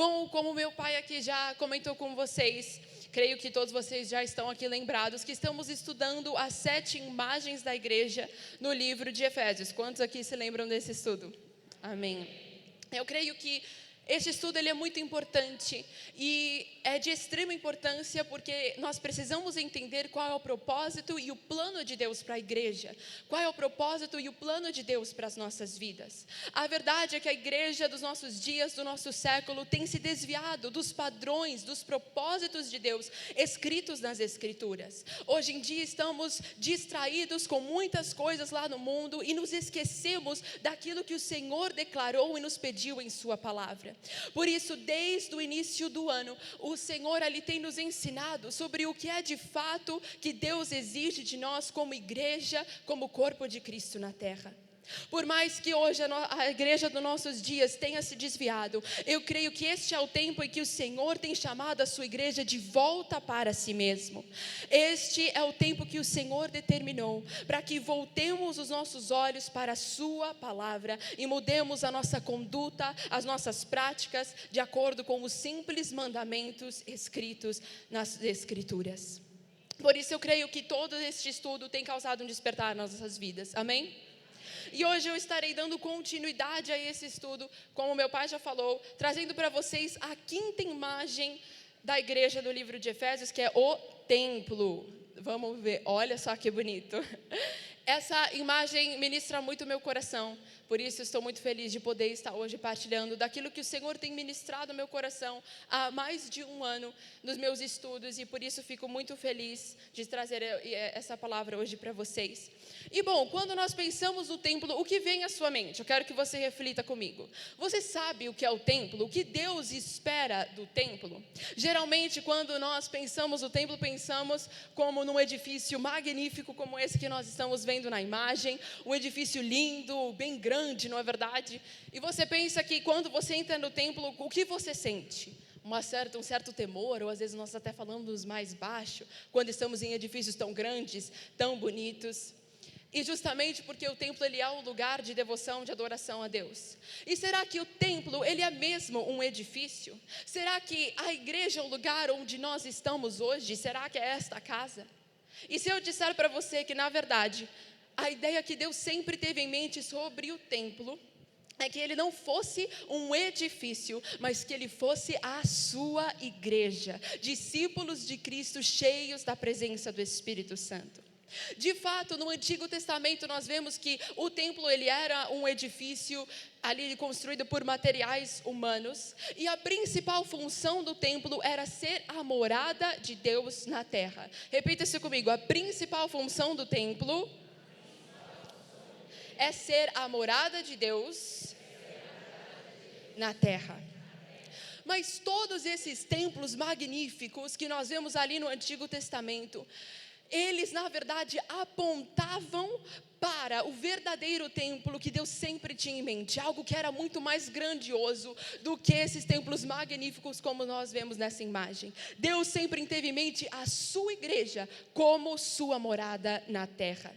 Bom, como meu pai aqui já comentou com vocês, creio que todos vocês já estão aqui lembrados que estamos estudando as 7 imagens da igreja no livro de Efésios. Quantos aqui se lembram desse estudo? Amém. Eu creio que este estudo ele é muito importante e é de extrema importância porque nós precisamos entender qual é o propósito e o plano de Deus para a igreja. Qual é o propósito e o plano de Deus para as nossas vidas. A verdade é que a igreja dos nossos dias, do nosso século, tem se desviado dos padrões, dos propósitos de Deus escritos nas Escrituras. Hoje em dia estamos distraídos com muitas coisas lá no mundo e nos esquecemos daquilo que o Senhor declarou e nos pediu em sua palavra. Por isso, desde o início do ano, o Senhor ali tem nos ensinado sobre o que é de fato que Deus exige de nós como igreja, como corpo de Cristo na terra. Por mais que hoje a igreja dos nossos dias tenha se desviado, eu creio que este é o tempo em que o Senhor tem chamado a sua igreja de volta para si mesmo. Este é o tempo que o Senhor determinou para que voltemos os nossos olhos para a sua palavra e mudemos a nossa conduta, as nossas práticas de acordo com os simples mandamentos escritos nas Escrituras. Por isso eu creio que todo este estudo tem causado um despertar nas nossas vidas, amém? E hoje eu estarei dando continuidade a esse estudo, como meu pai já falou, trazendo para vocês a 5ª imagem da igreja do livro de Efésios, que é o templo. Vamos ver, olha só que bonito. Essa imagem ministra muito o meu coração, por isso estou muito feliz de poder estar hoje partilhando daquilo que o Senhor tem ministrado no meu coração há mais de um ano nos meus estudos, e por isso fico muito feliz de trazer essa palavra hoje para vocês. E bom, quando nós pensamos no templo, o que vem à sua mente? Eu quero que você reflita comigo. Você sabe o que é o templo? O que Deus espera do templo? Geralmente, quando nós pensamos no templo, pensamos como num edifício magnífico como esse que nós estamos vendo na imagem, um edifício lindo, bem grande, não é verdade? E você pensa que quando você entra no templo, o que você sente? Um certo temor, ou às vezes nós até falamos mais baixo, quando estamos em edifícios tão grandes, tão bonitos. E justamente porque o templo ele é um lugar de devoção, de adoração a Deus. E será que o templo ele é mesmo um edifício? Será que a igreja é o lugar onde nós estamos hoje? Será que é esta casa? E se eu disser para você que na verdade a ideia que Deus sempre teve em mente sobre o templo é que ele não fosse um edifício, mas que ele fosse a sua igreja, discípulos de Cristo cheios da presença do Espírito Santo. De fato, no Antigo Testamento nós vemos que o templo ele era um edifício ali construído por materiais humanos, e a principal função do templo era ser a morada de Deus na terra. Repita isso comigo: a principal função do templo é ser a morada de Deus na terra. Mas todos esses templos magníficos que nós vemos ali no Antigo Testamento, eles na verdade apontavam para o verdadeiro templo que Deus sempre tinha em mente, algo que era muito mais grandioso do que esses templos magníficos como nós vemos nessa imagem. Deus sempre teve em mente a sua igreja como sua morada na terra.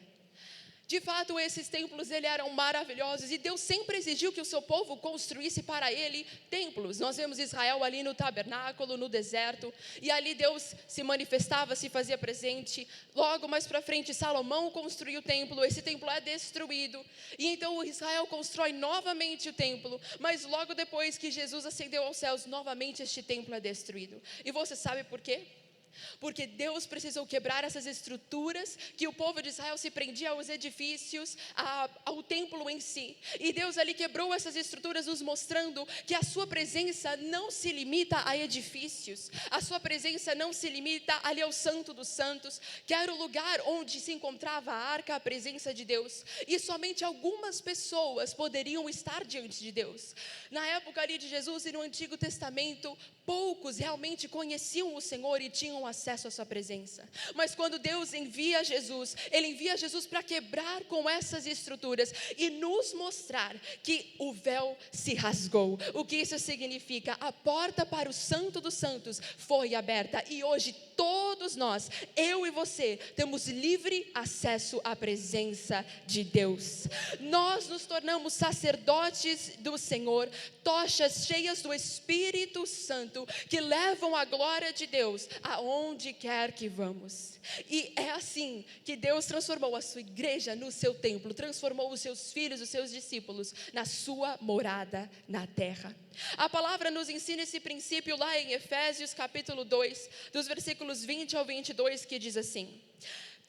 De fato, esses templos eram maravilhosos e Deus sempre exigiu que o seu povo construísse para ele templos. Nós vemos Israel ali no tabernáculo, no deserto, e ali Deus se manifestava, se fazia presente. Logo mais para frente, Salomão construiu o templo, esse templo é destruído, e então Israel constrói novamente o templo, mas logo depois que Jesus ascendeu aos céus, novamente este templo é destruído. E você sabe por quê? Porque Deus precisou quebrar essas estruturas que o povo de Israel se prendia aos edifícios, ao templo em si. E Deus ali quebrou essas estruturas, nos mostrando que a sua presença não se limita a edifícios. A sua presença não se limita ali ao Santo dos Santos, que era o lugar onde se encontrava a arca, a presença de Deus. E somente algumas pessoas poderiam estar diante de Deus. Na época ali de Jesus e no Antigo Testamento, poucos realmente conheciam o Senhor e tinham tinham acesso à sua presença. Mas quando Deus envia Jesus, Ele envia Jesus para quebrar com essas estruturas e nos mostrar que o véu se rasgou. O que isso significa? A porta para o Santo dos Santos foi aberta e hoje todos nós, eu e você, temos livre acesso à presença de Deus. Nós nos tornamos sacerdotes do Senhor, tochas cheias do Espírito Santo, que levam a glória de Deus aonde quer que vamos. E é assim que Deus transformou a sua igreja no seu templo, transformou os seus filhos, os seus discípulos, na sua morada na terra. A palavra nos ensina esse princípio lá em Efésios capítulo 2, dos versículos 20 ao 22, que diz assim: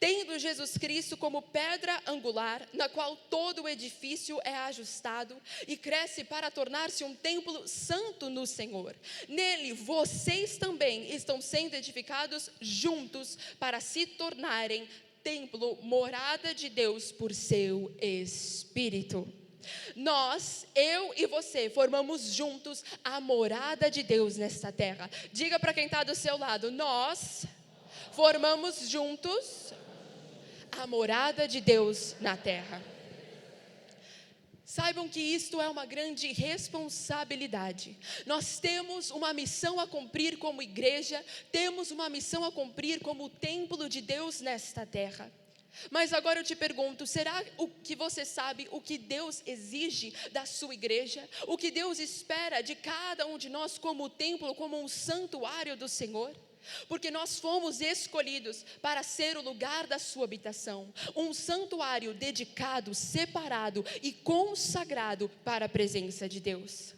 tendo Jesus Cristo como pedra angular, na qual todo o edifício é ajustado e cresce para tornar-se um templo santo no Senhor. Nele vocês também estão sendo edificados juntos para se tornarem templo, morada de Deus por seu Espírito. Nós, eu e você, formamos juntos a morada de Deus nesta terra. Diga para quem está do seu lado: nós formamos juntos a morada de Deus na terra. Saibam que isto é uma grande responsabilidade. Nós temos uma missão a cumprir como igreja, temos uma missão a cumprir como templo de Deus nesta terra. Mas agora eu te pergunto, será que você sabe o que Deus exige da sua igreja? O que Deus espera de cada um de nós como templo, como um santuário do Senhor? Porque nós fomos escolhidos para ser o lugar da sua habitação, um santuário dedicado, separado e consagrado para a presença de Deus.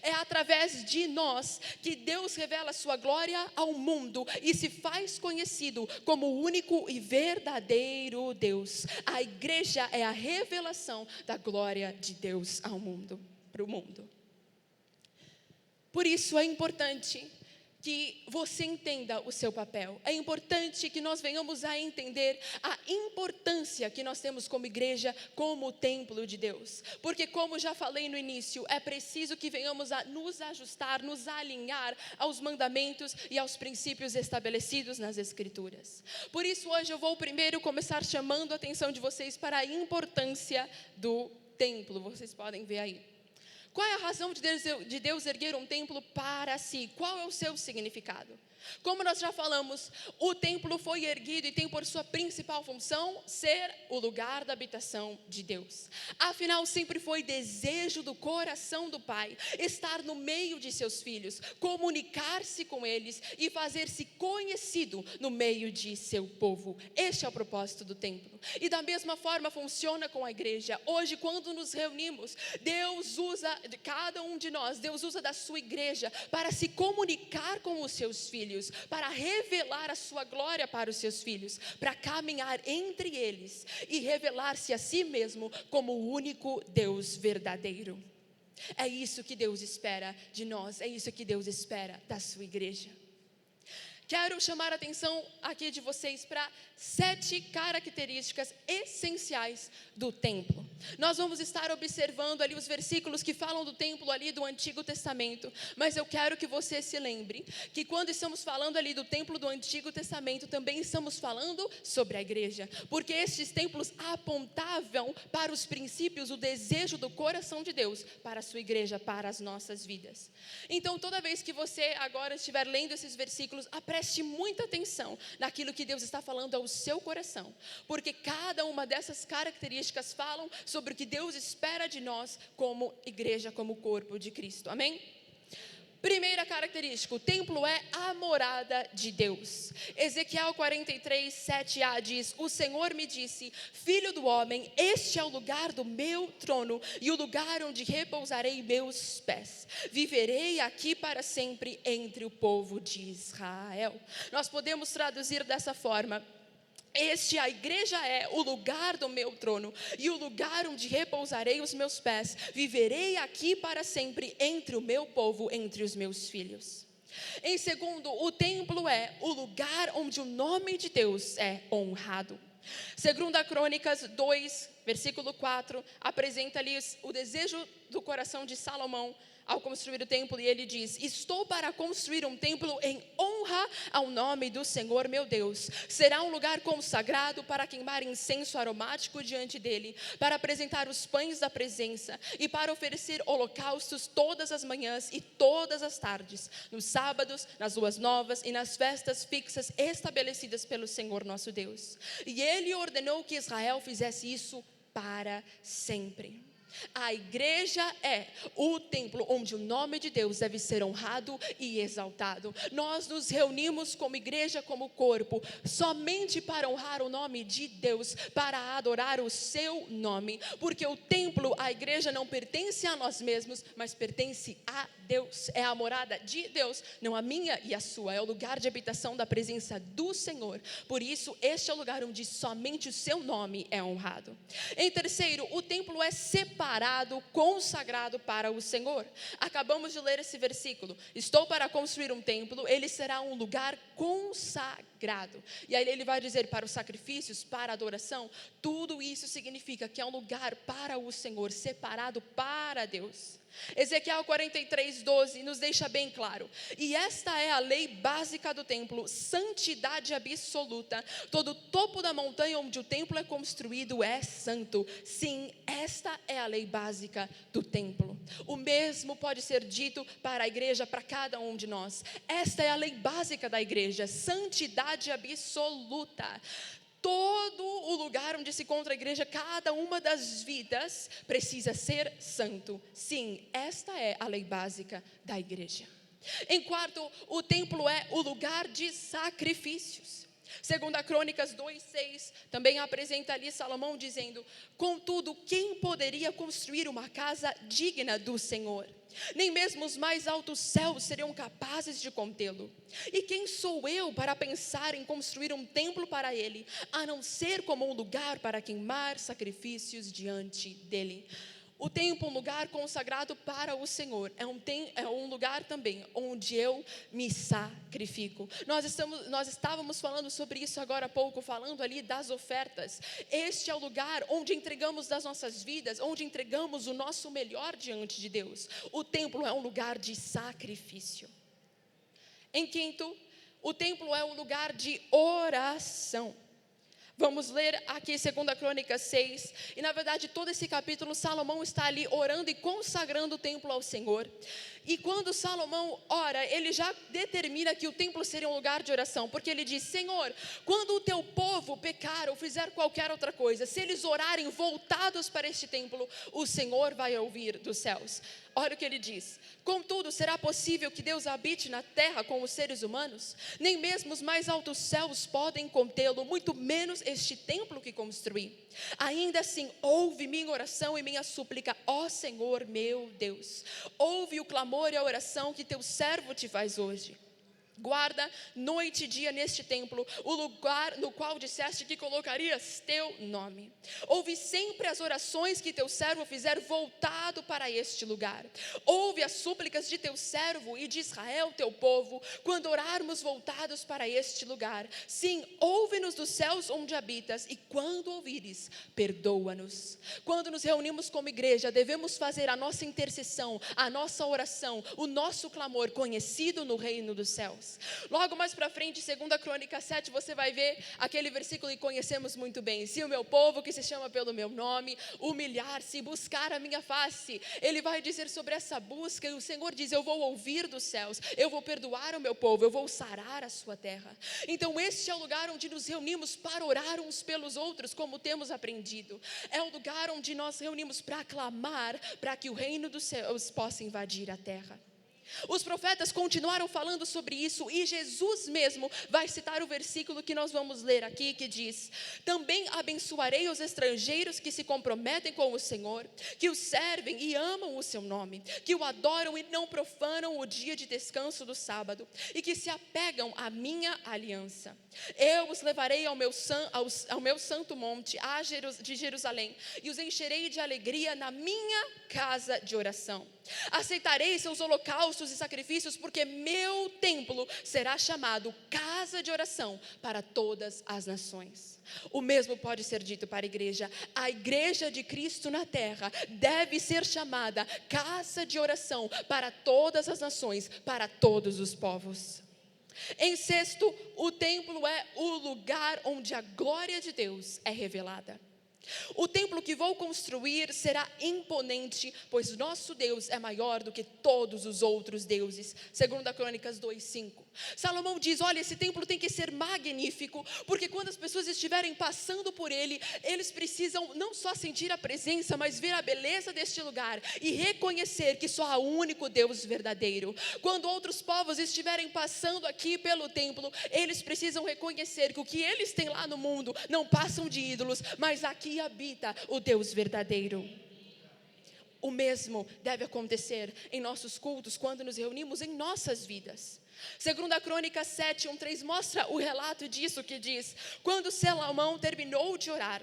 É através de nós que Deus revela a sua glória ao mundo e se faz conhecido como o único e verdadeiro Deus. A igreja é a revelação da glória de Deus ao mundo, para o mundo. Por isso é importante que você entenda o seu papel. É importante que nós venhamos a entender a importância que nós temos como igreja, como templo de Deus. Porque, como já falei no início, é preciso que venhamos a nos ajustar, nos alinhar aos mandamentos e aos princípios estabelecidos nas Escrituras. Por isso, hoje eu vou primeiro começar chamando a atenção de vocês para a importância do templo. Vocês podem ver aí. Qual é a razão de Deus erguer um templo para si? Qual é o seu significado? Como nós já falamos, o templo foi erguido e tem por sua principal função ser o lugar da habitação de Deus. Afinal, sempre foi desejo do coração do Pai estar no meio de seus filhos, comunicar-se com eles e fazer-se conhecido no meio de seu povo. Este é o propósito do templo. E da mesma forma funciona com a igreja. Hoje, quando nos reunimos, Deus usa de cada um de nós, Deus usa da sua igreja para se comunicar com os seus filhos, para revelar a sua glória para os seus filhos, para caminhar entre eles e revelar-se a si mesmo como o único Deus verdadeiro. É isso que Deus espera de nós, é isso que Deus espera da sua igreja. Quero chamar a atenção aqui de vocês para 7 características essenciais do templo. Nós vamos estar observando ali os versículos que falam do templo ali do Antigo Testamento, mas eu quero que você se lembre que quando estamos falando ali do templo do Antigo Testamento, também estamos falando sobre a igreja, porque estes templos apontavam para os princípios, o desejo do coração de Deus para a sua igreja, para as nossas vidas. Então, toda vez que você agora estiver lendo esses versículos, preste muita atenção naquilo que Deus está falando ao seu coração, porque cada uma dessas características falam sobre o que Deus espera de nós como igreja, como corpo de Cristo, amém? Primeira característica, o templo é a morada de Deus. Ezequiel 43, 7a diz: o Senhor me disse, filho do homem, este é o lugar do meu trono e o lugar onde repousarei meus pés. Viverei aqui para sempre entre o povo de Israel. Nós podemos traduzir dessa forma: a igreja é o lugar do meu trono e o lugar onde repousarei os meus pés. Viverei aqui para sempre entre o meu povo, entre os meus filhos. Em segundo, o templo é o lugar onde o nome de Deus é honrado. Segunda Crônicas 2, versículo 4, apresenta ali o desejo do coração de Salomão ao construir o templo, e ele diz: estou para construir um templo em honra ao nome do Senhor meu Deus. Será um lugar consagrado para queimar incenso aromático diante dele, para apresentar os pães da presença e para oferecer holocaustos todas as manhãs e todas as tardes, nos sábados, nas luas novas e nas festas fixas estabelecidas pelo Senhor nosso Deus. E ele ordenou que Israel fizesse isso para sempre. A igreja é o templo onde o nome de Deus deve ser honrado e exaltado. Nós nos reunimos como igreja, como corpo, somente para honrar o nome de Deus, para adorar o seu nome, porque o templo, a igreja, não pertence a nós mesmos, mas pertence a Deus. É a morada de Deus, não a minha e a sua. É o lugar de habitação da presença do Senhor. Por isso, este é o lugar onde somente o seu nome é honrado. Em terceiro, o templo é separado, consagrado para o Senhor. Acabamos de ler esse versículo: estou para construir um templo, ele será um lugar consagrado. E aí ele vai dizer: para os sacrifícios, para a adoração. Tudo isso significa que é um lugar para o Senhor, separado para Deus. Ezequiel 43:12 nos deixa bem claro: e esta é a lei básica do templo, santidade absoluta. Todo o topo da montanha onde o templo é construído é santo. Sim, esta é a lei básica do templo. O mesmo pode ser dito para a igreja, para cada um de nós. Esta é a lei básica da igreja, santidade absoluta. Todo o lugar onde se encontra a igreja, cada uma das vidas precisa ser santo. Sim, esta é a lei básica da igreja. Em quarto, o templo é o lugar de sacrifícios. Segunda Crônicas 2:6 também apresenta ali Salomão dizendo: contudo, quem poderia construir uma casa digna do Senhor? Nem mesmo os mais altos céus seriam capazes de contê-lo. E quem sou eu para pensar em construir um templo para ele, a não ser como um lugar para queimar sacrifícios diante dele? O templo, um lugar consagrado para o Senhor, é um lugar também onde eu me sacrifico. Nós estávamos falando sobre isso agora há pouco, falando ali das ofertas. Este é o lugar onde entregamos das nossas vidas, onde entregamos o nosso melhor diante de Deus. O templo é um lugar de sacrifício. Em quinto, o templo é um lugar de oração. Vamos ler aqui 2 Crônicas 6, e na verdade todo esse capítulo Salomão está ali orando e consagrando o templo ao Senhor. E quando Salomão ora, ele já determina que o templo seria um lugar de oração, porque ele diz: Senhor, quando o teu povo pecar ou fizer qualquer outra coisa, se eles orarem voltados para este templo, o Senhor vai ouvir dos céus. Olha o que ele diz: contudo, será possível que Deus habite na terra com os seres humanos? Nem mesmo os mais altos céus podem contê-lo, muito menos este templo que construí. Ainda assim, ouve minha oração e minha súplica, ó Senhor meu Deus. Ouve o clamor e a oração que teu servo te faz hoje. Guarda noite e dia neste templo, o lugar no qual disseste que colocarias teu nome. Ouve sempre as orações que teu servo fizer voltado para este lugar. Ouve as súplicas de teu servo e de Israel, teu povo, quando orarmos voltados para este lugar. Sim, ouve-nos dos céus onde habitas, e quando ouvires, perdoa-nos. Quando nos reunimos como igreja, devemos fazer a nossa intercessão, a nossa oração, o nosso clamor conhecido no reino dos céus. Logo mais para frente, 2 Crônicas 7, você vai ver aquele versículo que conhecemos muito bem: se o meu povo, que se chama pelo meu nome, humilhar-se, buscar a minha face. Ele vai dizer sobre essa busca, e o Senhor diz: eu vou ouvir dos céus, eu vou perdoar o meu povo, eu vou sarar a sua terra. Então este é o lugar onde nos reunimos para orar uns pelos outros, como temos aprendido. É o lugar onde nós reunimos para clamar, para que o reino dos céus possa invadir a terra. Os profetas continuaram falando sobre isso, e Jesus mesmo vai citar o versículo que nós vamos ler aqui, que diz: também abençoarei os estrangeiros que se comprometem com o Senhor, que o servem e amam o seu nome, que o adoram e não profanam o dia de descanso do sábado, e que se apegam à minha aliança. Eu os levarei ao meu santo monte de Jerusalém, e os encherei de alegria na minha casa de oração. Aceitarei seus holocaustos holocaustos e sacrifícios, porque meu templo será chamado casa de oração para todas as nações. O mesmo pode ser dito para a igreja. A igreja de Cristo na terra deve ser chamada casa de oração para todas as nações, para todos os povos. Em sexto, o templo é o lugar onde a glória de Deus é revelada. O templo que vou construir será imponente, pois nosso Deus é maior do que todos os outros deuses. 2 Crônicas 2:5. Salomão diz: olha, esse templo tem que ser magnífico, porque quando as pessoas estiverem passando por ele, eles precisam não só sentir a presença, mas ver a beleza deste lugar e reconhecer que só há um único Deus verdadeiro. Quando outros povos estiverem passando aqui pelo templo, eles precisam reconhecer que o que eles têm lá no mundo não passam de ídolos, mas aqui habita o Deus verdadeiro. O mesmo deve acontecer em nossos cultos, quando nos reunimos em nossas vidas. 2 Crônicas 7:1-3 mostra o relato disso, que diz: quando Salomão terminou de orar,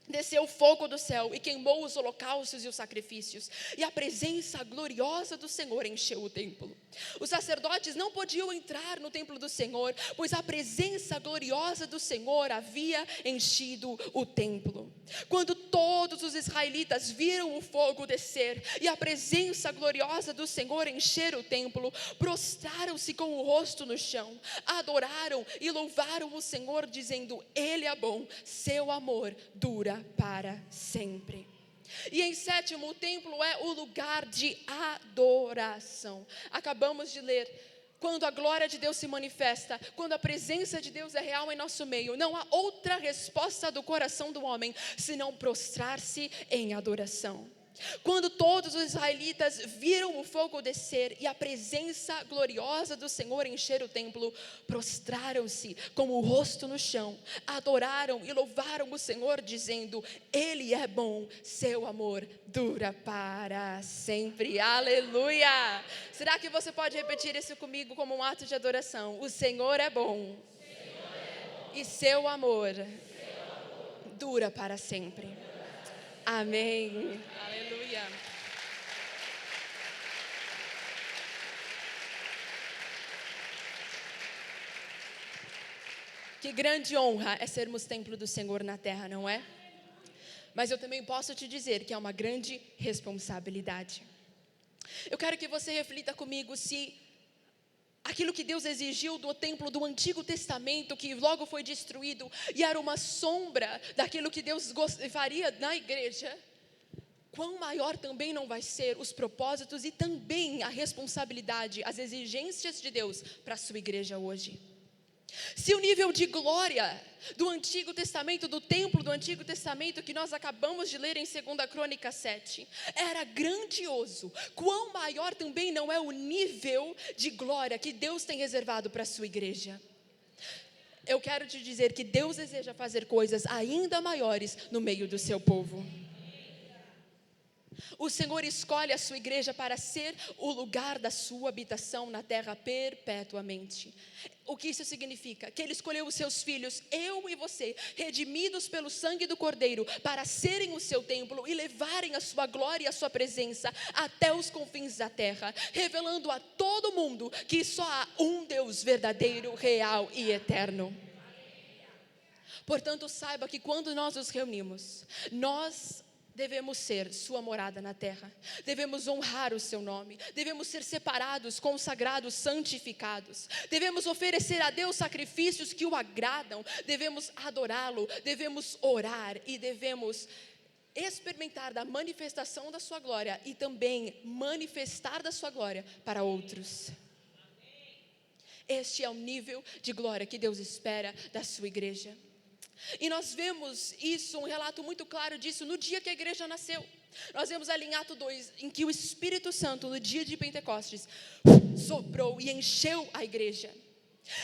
desceu fogo do céu e queimou os holocaustos e os sacrifícios, e a presença gloriosa do Senhor encheu o templo. Os sacerdotes não podiam entrar no templo do Senhor, pois a presença gloriosa do Senhor havia enchido o templo. Quando todos os israelitas viram o fogo descer e a presença gloriosa do Senhor encher o templo, prostraram-se com o rosto no chão, adoraram e louvaram o Senhor, dizendo: Ele é bom, seu amor dura para sempre. E em sétimo, o templo é o lugar de adoração. Acabamos de ler: quando a glória de Deus se manifesta, quando a presença de Deus é real em nosso meio, não há outra resposta do coração do homem senão prostrar-se em adoração. Quando todos os israelitas viram o fogo descer e a presença gloriosa do Senhor encher o templo, prostraram-se com o rosto no chão, adoraram e louvaram o Senhor, dizendo: Ele é bom, seu amor dura para sempre. Aleluia! Será que você pode repetir isso comigo como um ato de adoração? O Senhor é bom, e seu amor dura para sempre. Amém. Aleluia. Que grande honra é sermos templo do Senhor na terra, não é? Mas eu também posso te dizer que é uma grande responsabilidade. Eu quero que você reflita comigo se aquilo que Deus exigiu do templo do Antigo Testamento, que logo foi destruído, e era uma sombra daquilo que Deus faria na igreja, quão maior também não vai ser os propósitos e também a responsabilidade, as exigências de Deus para a sua igreja hoje. Se o nível de glória do Antigo Testamento, do templo do Antigo Testamento, que nós acabamos de ler em 2 Crônicas 7, era grandioso, quão maior também não é o nível de glória que Deus tem reservado para a sua igreja. Eu quero te dizer que Deus deseja fazer coisas ainda maiores no meio do seu povo. O Senhor escolhe a sua igreja para ser o lugar da sua habitação na terra perpetuamente. O que isso significa? Que Ele escolheu os seus filhos, eu e você, redimidos pelo sangue do Cordeiro, para serem o seu templo e levarem a sua glória e a sua presença até os confins da terra, revelando a todo mundo que só há um Deus verdadeiro, real e eterno. Portanto, saiba que quando nós nos reunimos, nós devemos ser sua morada na terra, devemos honrar o seu nome, devemos ser separados, consagrados, santificados, devemos oferecer a Deus sacrifícios que o agradam, devemos adorá-lo, devemos orar e devemos experimentar da manifestação da sua glória e também manifestar da sua glória para outros. Este é o nível de glória que Deus espera da sua igreja. E nós vemos isso, um relato muito claro disso, no dia que a igreja nasceu. Nós vemos ali em Atos 2, em que o Espírito Santo, no dia de Pentecostes, soprou e encheu a igreja.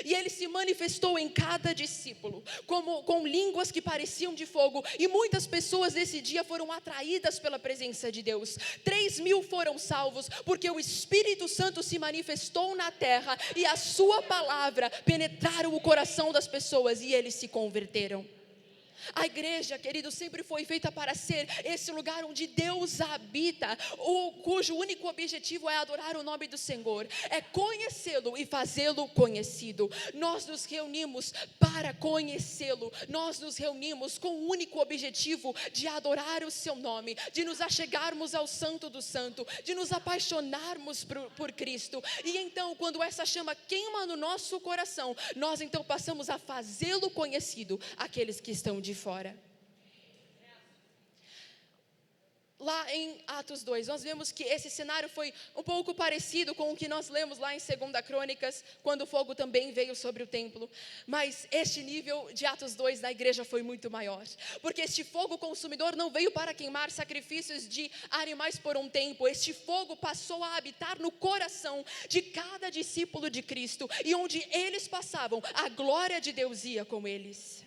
E Ele se manifestou em cada discípulo, com línguas que pareciam de fogo. E muitas pessoas nesse dia foram atraídas pela presença de Deus. 3.000 foram salvos, porque o Espírito Santo se manifestou na terra. E a sua palavra penetraram o coração das pessoas e eles se converteram. A igreja, querido, sempre foi feita para ser esse lugar onde Deus habita, cujo único objetivo é adorar o nome do Senhor, é conhecê-lo e fazê-lo conhecido. Nós nos reunimos para conhecê-lo, nós nos reunimos com o único objetivo de adorar o seu nome, de nos achegarmos ao Santo do Santo, de nos apaixonarmos por Cristo. E então, quando essa chama queima no nosso coração, nós então passamos a fazê-lo conhecido àqueles que estão de fora. Lá em Atos 2, nós vemos que esse cenário foi um pouco parecido com o que nós lemos lá em 2 Crônicas, quando o fogo também veio sobre o templo. Mas este nível de Atos 2 da igreja foi muito maior, porque este fogo consumidor não veio para queimar sacrifícios de animais por um tempo. Este fogo passou a habitar no coração de cada discípulo de Cristo, e onde eles passavam, a glória de Deus ia com eles.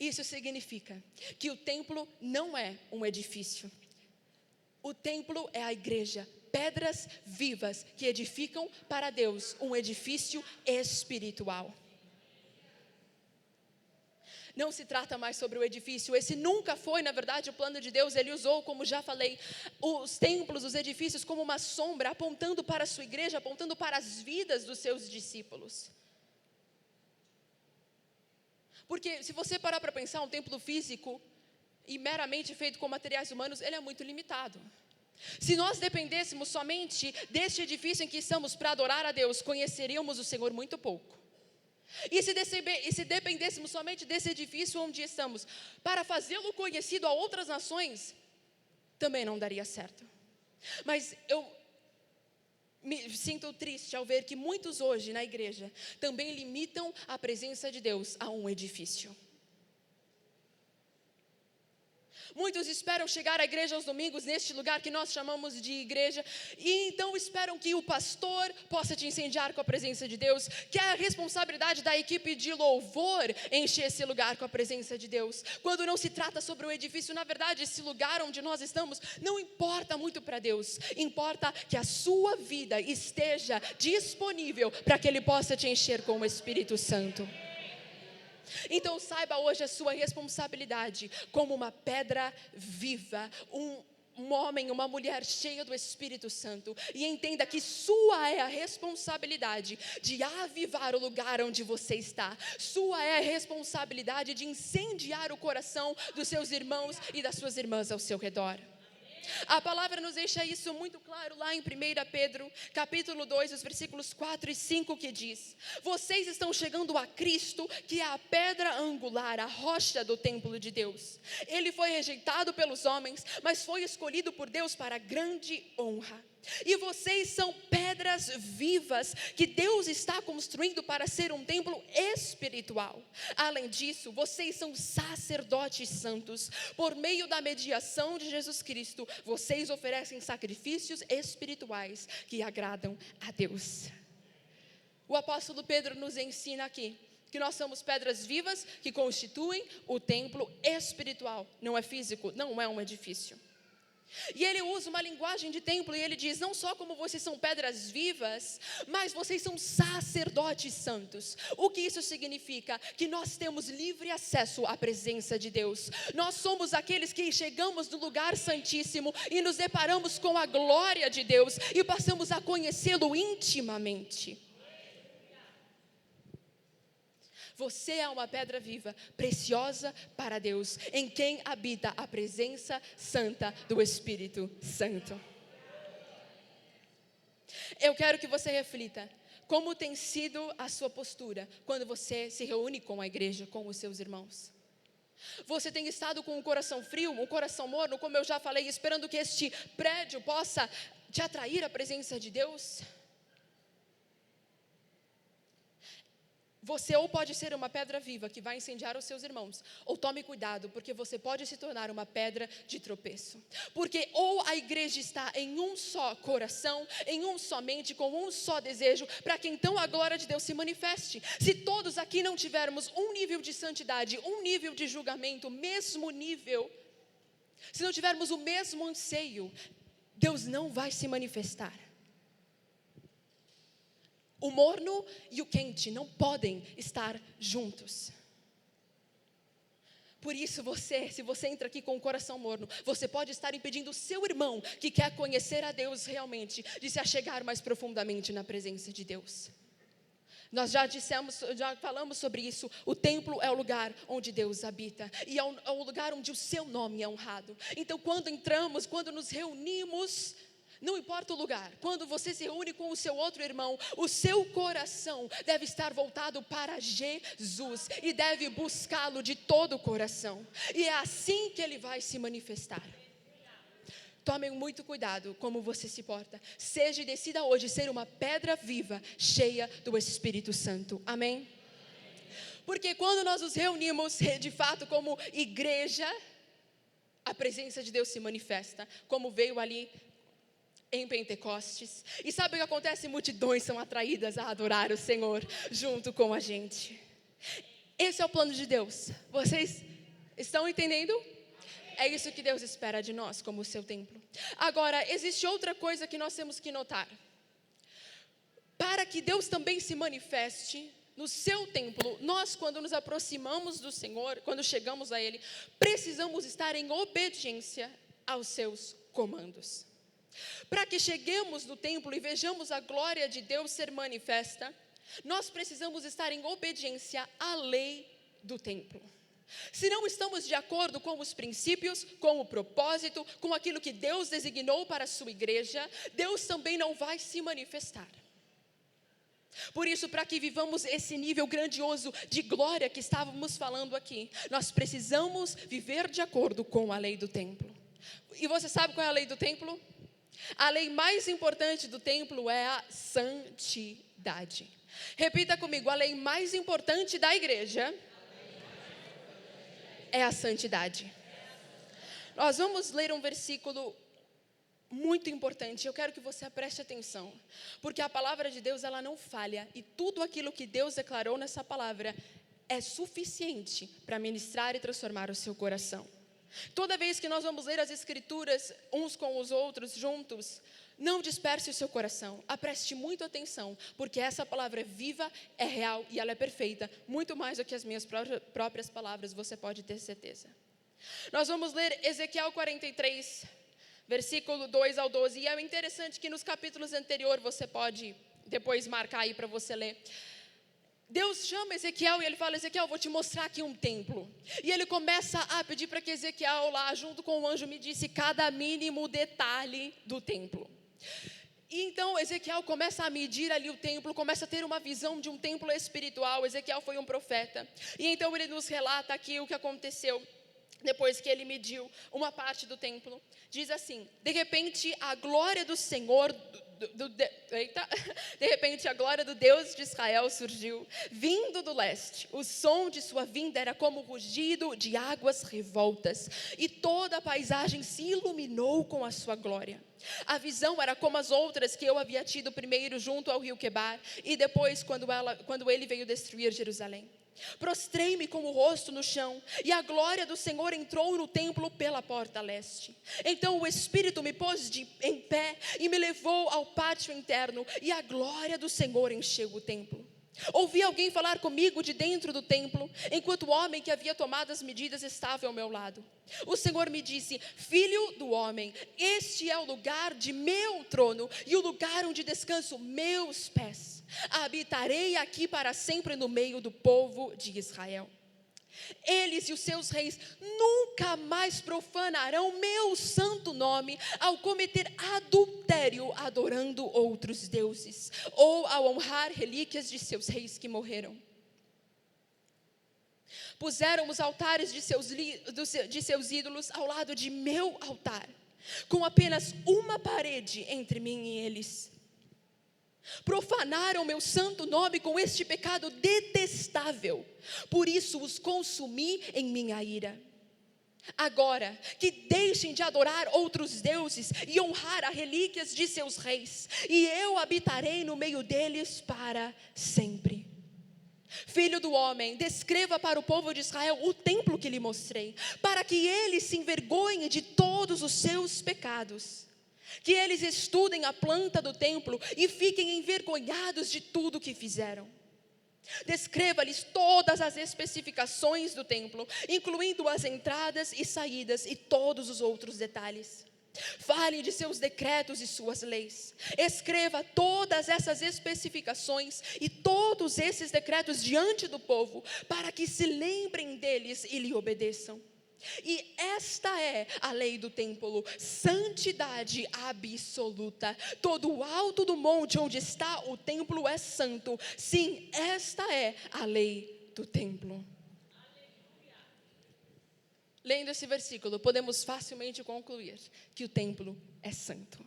Isso significa que o templo não é um edifício. O templo é a igreja, pedras vivas que edificam para Deus um edifício espiritual. Não se trata mais sobre o edifício, esse nunca foi, na verdade, o plano de Deus. Ele usou, como já falei, os templos, os edifícios como uma sombra, apontando para a sua igreja, apontando para as vidas dos seus discípulos. Porque se você parar para pensar, um templo físico e meramente feito com materiais humanos, ele é muito limitado. Se nós dependêssemos somente deste edifício em que estamos para adorar a Deus, conheceríamos o Senhor muito pouco. E se dependêssemos somente desse edifício onde estamos para fazê-lo conhecido a outras nações, também não daria certo. Mas eu me sinto triste ao ver que muitos hoje na igreja também limitam a presença de Deus a um edifício. Muitos esperam chegar à igreja aos domingos, neste lugar que nós chamamos de igreja, e então esperam que o pastor possa te incendiar com a presença de Deus, que é a responsabilidade da equipe de louvor encher esse lugar com a presença de Deus. Quando não se trata sobre o edifício, na verdade, esse lugar onde nós estamos não importa muito para Deus. Importa que a sua vida esteja disponível para que Ele possa te encher com o Espírito Santo. Então saiba hoje a sua responsabilidade como uma pedra viva, um homem, uma mulher cheia do Espírito Santo, e entenda que sua é a responsabilidade de avivar o lugar onde você está. Sua é a responsabilidade de incendiar o coração dos seus irmãos e das suas irmãs ao seu redor. A palavra nos deixa isso muito claro lá em 1 Pedro, capítulo 2, os versículos 4 e 5, que diz: vocês estão chegando a Cristo, que é a pedra angular, a rocha do templo de Deus. Ele foi rejeitado pelos homens, mas foi escolhido por Deus para grande honra. E vocês são pedras vivas que Deus está construindo para ser um templo espiritual. Além disso, vocês são sacerdotes santos. Por meio da mediação de Jesus Cristo, vocês oferecem sacrifícios espirituais que agradam a Deus. O apóstolo Pedro nos ensina aqui que nós somos pedras vivas que constituem o templo espiritual. Não é físico, não é um edifício. E ele usa uma linguagem de templo e ele diz: não só como vocês são pedras vivas, mas vocês são sacerdotes santos. O que isso significa? Que nós temos livre acesso à presença de Deus. Nós somos aqueles que chegamos no lugar santíssimo e nos deparamos com a glória de Deus e passamos a conhecê-lo intimamente. Você é uma pedra viva, preciosa para Deus, em quem habita a presença santa do Espírito Santo. Eu quero que você reflita como tem sido a sua postura quando você se reúne com a igreja, com os seus irmãos. Você tem estado com um coração frio, um coração morno, como eu já falei, esperando que este prédio possa te atrair à presença de Deus? Você ou pode ser uma pedra viva que vai incendiar os seus irmãos, ou tome cuidado, porque você pode se tornar uma pedra de tropeço. Porque ou a igreja está em um só coração, em um só mente, com um só desejo, para que então a glória de Deus se manifeste. Se todos aqui não tivermos um nível de santidade, um nível de julgamento, mesmo nível, se não tivermos o mesmo anseio, Deus não vai se manifestar. O morno e o quente não podem estar juntos. Por isso se você entra aqui com o coração morno, você pode estar impedindo o seu irmão, que quer conhecer a Deus realmente, de se achegar mais profundamente na presença de Deus. Nós já falamos sobre isso. O templo é o lugar onde Deus habita, e é o lugar onde o seu nome é honrado. Então quando nos reunimos, não importa o lugar, quando você se reúne com o seu outro irmão, o seu coração deve estar voltado para Jesus, e deve buscá-lo de todo o coração, e é assim que Ele vai se manifestar. Tomem muito cuidado como você se porta. Seja e decida hoje ser uma pedra viva, cheia do Espírito Santo. Amém? Porque quando nós nos reunimos, de fato, como igreja, a presença de Deus se manifesta, como veio ali em Pentecostes. E sabe o que acontece? Multidões são atraídas a adorar o Senhor junto com a gente. Esse é o plano de Deus. Vocês estão entendendo? É isso que Deus espera de nós, como o seu templo. Agora, existe outra coisa que nós temos que notar. Para que Deus também se manifeste no seu templo, nós, quando nos aproximamos do Senhor, quando chegamos a Ele, precisamos estar em obediência aos seus comandos. Para que cheguemos no templo e vejamos a glória de Deus ser manifesta, nós precisamos estar em obediência à lei do templo. Se não estamos de acordo com os princípios, com o propósito, com aquilo que Deus designou para a sua igreja, Deus também não vai se manifestar. Por isso, para que vivamos esse nível grandioso de glória que estávamos falando aqui, nós precisamos viver de acordo com a lei do templo. E você sabe qual é a lei do templo? A lei mais importante do templo é a santidade. Repita comigo: a lei mais importante da igreja é a santidade. Nós vamos ler um versículo muito importante. Eu quero que você preste atenção, porque a palavra de Deus, ela não falha, e tudo aquilo que Deus declarou nessa palavra é suficiente para ministrar e transformar o seu coração. Toda vez que nós vamos ler as escrituras uns com os outros juntos, não disperse o seu coração, preste muito atenção, porque essa palavra é viva, é real e ela é perfeita, muito mais do que as minhas próprias palavras, você pode ter certeza. Nós vamos ler Ezequiel 43, versículo 2 ao 12, e é interessante que nos capítulos anteriores, você pode depois marcar aí para você ler. Deus chama Ezequiel e ele fala: Ezequiel, vou te mostrar aqui um templo. E ele começa a pedir para que Ezequiel lá, junto com o anjo, me disse cada mínimo detalhe do templo. E então Ezequiel começa a medir ali o templo, começa a ter uma visão de um templo espiritual. Ezequiel foi um profeta. E então ele nos relata aqui o que aconteceu depois que ele mediu uma parte do templo. Diz assim: de repente a glória do Senhor, de repente a glória do Deus de Israel surgiu, vindo do leste. O som de sua vinda era como o rugido de águas revoltas, e toda a paisagem se iluminou com a sua glória. A visão era como as outras que eu havia tido primeiro junto ao rio Quebar, e depois quando ele veio destruir Jerusalém. Prostrei-me com o rosto no chão, e a glória do Senhor entrou no templo pela porta leste. Então o Espírito me pôs em pé e me levou ao pátio interno, e a glória do Senhor encheu o templo. Ouvi alguém falar comigo de dentro do templo, enquanto o homem que havia tomado as medidas estava ao meu lado. O Senhor me disse: filho do homem, este é o lugar de meu trono e o lugar onde descanso meus pés. Habitarei aqui para sempre no meio do povo de Israel. Eles e os seus reis nunca mais profanarão meu santo nome ao cometer adultério adorando outros deuses, ou ao honrar relíquias de seus reis que morreram. Puseram os altares de seus ídolos ao lado de meu altar, com apenas uma parede entre mim e eles. Profanaram meu santo nome com este pecado detestável, por isso os consumi em minha ira. Agora, que deixem de adorar outros deuses e honrar as relíquias de seus reis, e eu habitarei no meio deles para sempre. Filho do homem, descreva para o povo de Israel o templo que lhe mostrei, para que eles se envergonhem de todos os seus pecados. Que eles estudem a planta do templo e fiquem envergonhados de tudo que fizeram. Descreva-lhes todas as especificações do templo, incluindo as entradas e saídas e todos os outros detalhes. Fale de seus decretos e suas leis. Escreva todas essas especificações e todos esses decretos diante do povo, para que se lembrem deles e lhe obedeçam. E esta é a lei do templo, santidade absoluta. Todo o alto do monte onde está o templo é santo. Sim, esta é a lei do templo. Lendo esse versículo, podemos facilmente concluir que o templo é santo.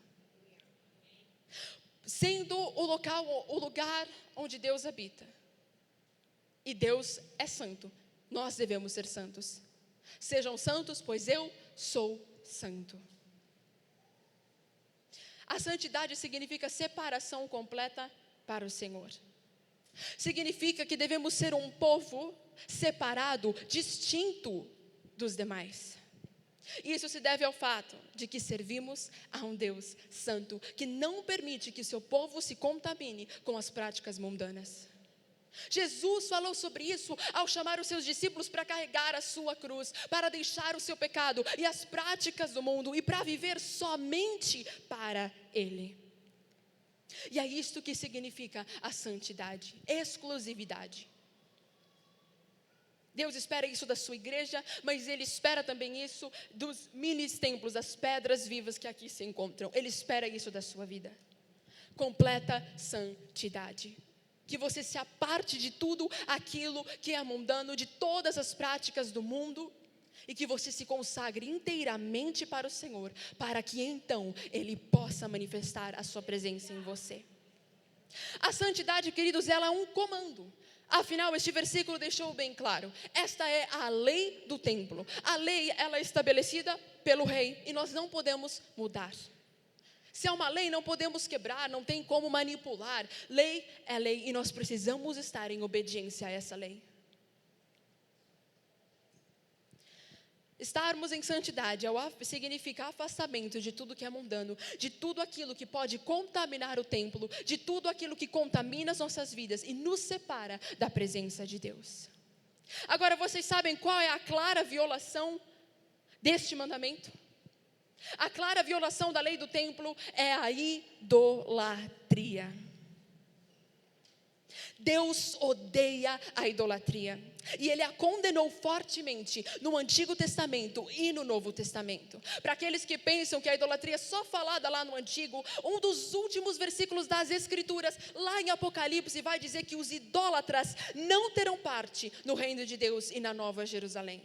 Sendo o lugar onde Deus habita, e Deus é santo, nós devemos ser santos. Sejam santos, pois eu sou santo. A santidade significa separação completa para o Senhor. Significa que devemos ser um povo separado, distinto dos demais. Isso se deve ao fato de que servimos a um Deus santo, que não permite que o seu povo se contamine com as práticas mundanas. Jesus falou sobre isso ao chamar os seus discípulos para carregar a sua cruz, para deixar o seu pecado e as práticas do mundo e para viver somente para Ele. E é isto que significa a santidade, exclusividade. Deus espera isso da sua igreja, mas Ele espera também isso dos mini templos, das pedras vivas que aqui se encontram. Ele espera isso da sua vida. Completa santidade. Que você se aparte de tudo aquilo que é mundano, de todas as práticas do mundo, e que você se consagre inteiramente para o Senhor, para que então Ele possa manifestar a sua presença em você. A santidade, queridos, ela é um comando. Afinal, este versículo deixou bem claro. Esta é a lei do templo. A lei, ela é estabelecida pelo rei, e nós não podemos mudar. Se é uma lei, não podemos quebrar, não tem como manipular. Lei é lei e nós precisamos estar em obediência a essa lei. Estarmos em santidade significa afastamento de tudo que é mundano, de tudo aquilo que pode contaminar o templo, de tudo aquilo que contamina as nossas vidas e nos separa da presença de Deus. Agora, vocês sabem qual é a clara violação deste mandamento? A clara violação da lei do templo é a idolatria. Deus odeia a idolatria, e Ele a condenou fortemente no Antigo Testamento e no Novo Testamento. Para aqueles que pensam que a idolatria é só falada lá no Antigo, um dos últimos versículos das Escrituras, lá em Apocalipse, vai dizer que os idólatras não terão parte no reino de Deus e na Nova Jerusalém.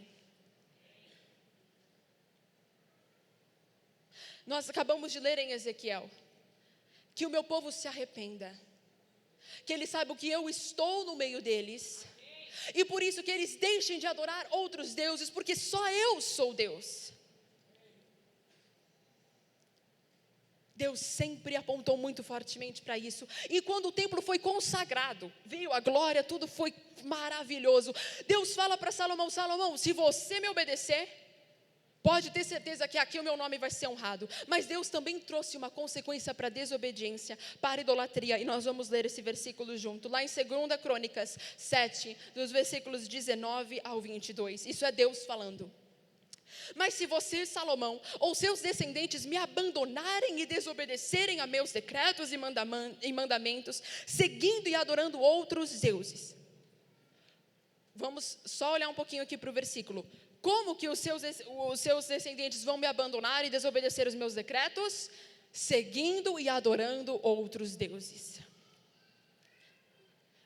Nós acabamos de ler em Ezequiel que o meu povo se arrependa, que eles saibam que eu estou no meio deles, e por isso que eles deixem de adorar outros deuses, porque só eu sou Deus. Deus sempre apontou muito fortemente para isso, e quando o templo foi consagrado, veio a glória, tudo foi maravilhoso. Deus fala para Salomão: Salomão, se você me obedecer, pode ter certeza que aqui o meu nome vai ser honrado. Mas Deus também trouxe uma consequência para a desobediência, para a idolatria. E nós vamos ler esse versículo junto. Lá em 2 Crônicas 7, dos versículos 19 ao 22. Isso é Deus falando. Mas se você, Salomão, ou seus descendentes me abandonarem e desobedecerem a meus decretos e mandamentos, seguindo e adorando outros deuses. Vamos só olhar um pouquinho aqui para o versículo. Como que os seus descendentes vão me abandonar e desobedecer os meus decretos? Seguindo e adorando outros deuses.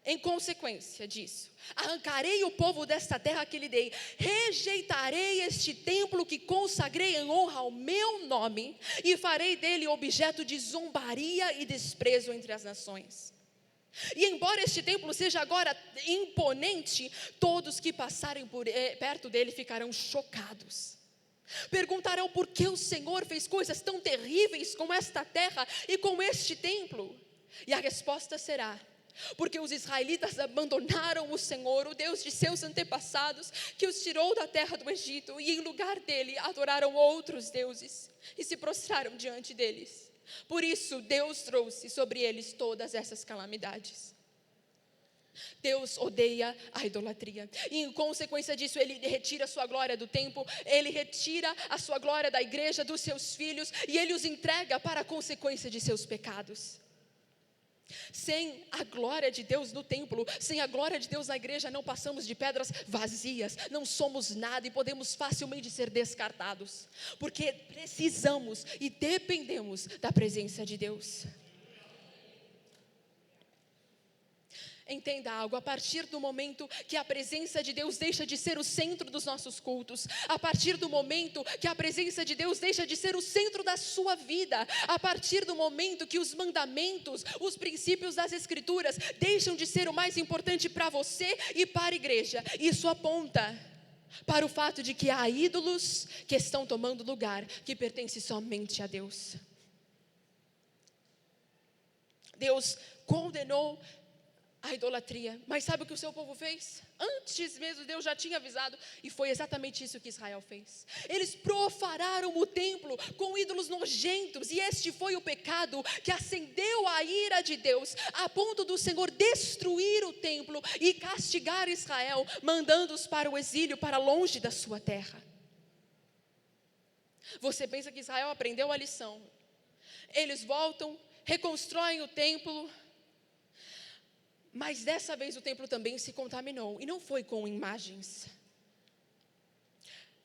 Em consequência disso, arrancarei o povo desta terra que lhe dei, rejeitarei este templo que consagrei em honra ao meu nome, e farei dele objeto de zombaria e desprezo entre as nações. E embora este templo seja agora imponente, todos que passarem perto dele ficarão chocados. Perguntarão por que o Senhor fez coisas tão terríveis com esta terra e com este templo. E a resposta será: Porque os israelitas abandonaram o Senhor, o Deus de seus antepassados, que os tirou da terra do Egito, e em lugar dele adoraram outros deuses e se prostraram diante deles. Por isso Deus trouxe sobre eles todas essas calamidades. Deus odeia a idolatria, e em consequência disso Ele retira a sua glória do templo, Ele retira a sua glória da igreja, dos seus filhos, e Ele os entrega para a consequência de seus pecados. Sem a glória de Deus no templo, sem a glória de Deus na igreja, não passamos de pedras vazias, não somos nada e podemos facilmente ser descartados, porque precisamos e dependemos da presença de Deus. Entenda algo, a partir do momento que a presença de Deus deixa de ser o centro dos nossos cultos, a partir do momento que a presença de Deus deixa de ser o centro da sua vida, a partir do momento que os mandamentos, os princípios das Escrituras deixam de ser o mais importante para você e para a igreja, isso aponta para o fato de que há ídolos que estão tomando lugar que pertence somente a Deus. Deus condenou a idolatria, mas sabe o que o seu povo fez? Antes mesmo Deus já tinha avisado, e foi exatamente isso que Israel fez. Eles profanaram o templo com ídolos nojentos, e este foi o pecado que acendeu a ira de Deus, a ponto do Senhor destruir o templo e castigar Israel, mandando-os para o exílio, para longe da sua terra. Você pensa que Israel aprendeu a lição? Eles voltam, reconstroem o templo, mas dessa vez o templo também se contaminou, e não foi com imagens.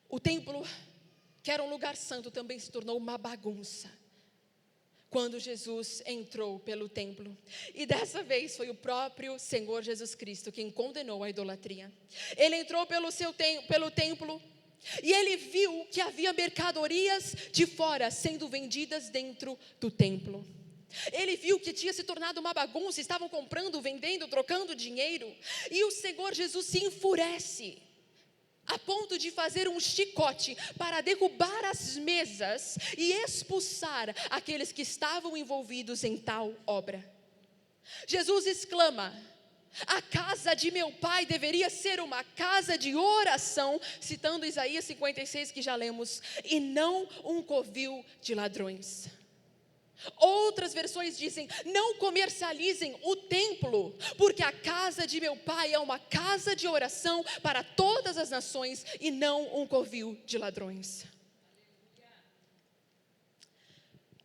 O templo, que era um lugar santo, também se tornou uma bagunça quando Jesus entrou pelo templo. E dessa vez foi o próprio Senhor Jesus Cristo quem condenou a idolatria. Ele entrou pelo templo e ele viu que havia mercadorias de fora sendo vendidas dentro do templo. Ele viu que tinha se tornado uma bagunça, estavam comprando, vendendo, trocando dinheiro, e o Senhor Jesus se enfurece, a ponto de fazer um chicote para derrubar as mesas e expulsar aqueles que estavam envolvidos em tal obra. Jesus exclama: a casa de meu pai deveria ser uma casa de oração, citando Isaías 56 que já lemos, e não um covil de ladrões. Outras versões dizem: não comercializem o templo, porque a casa de meu pai é uma casa de oração para todas as nações e não um covil de ladrões.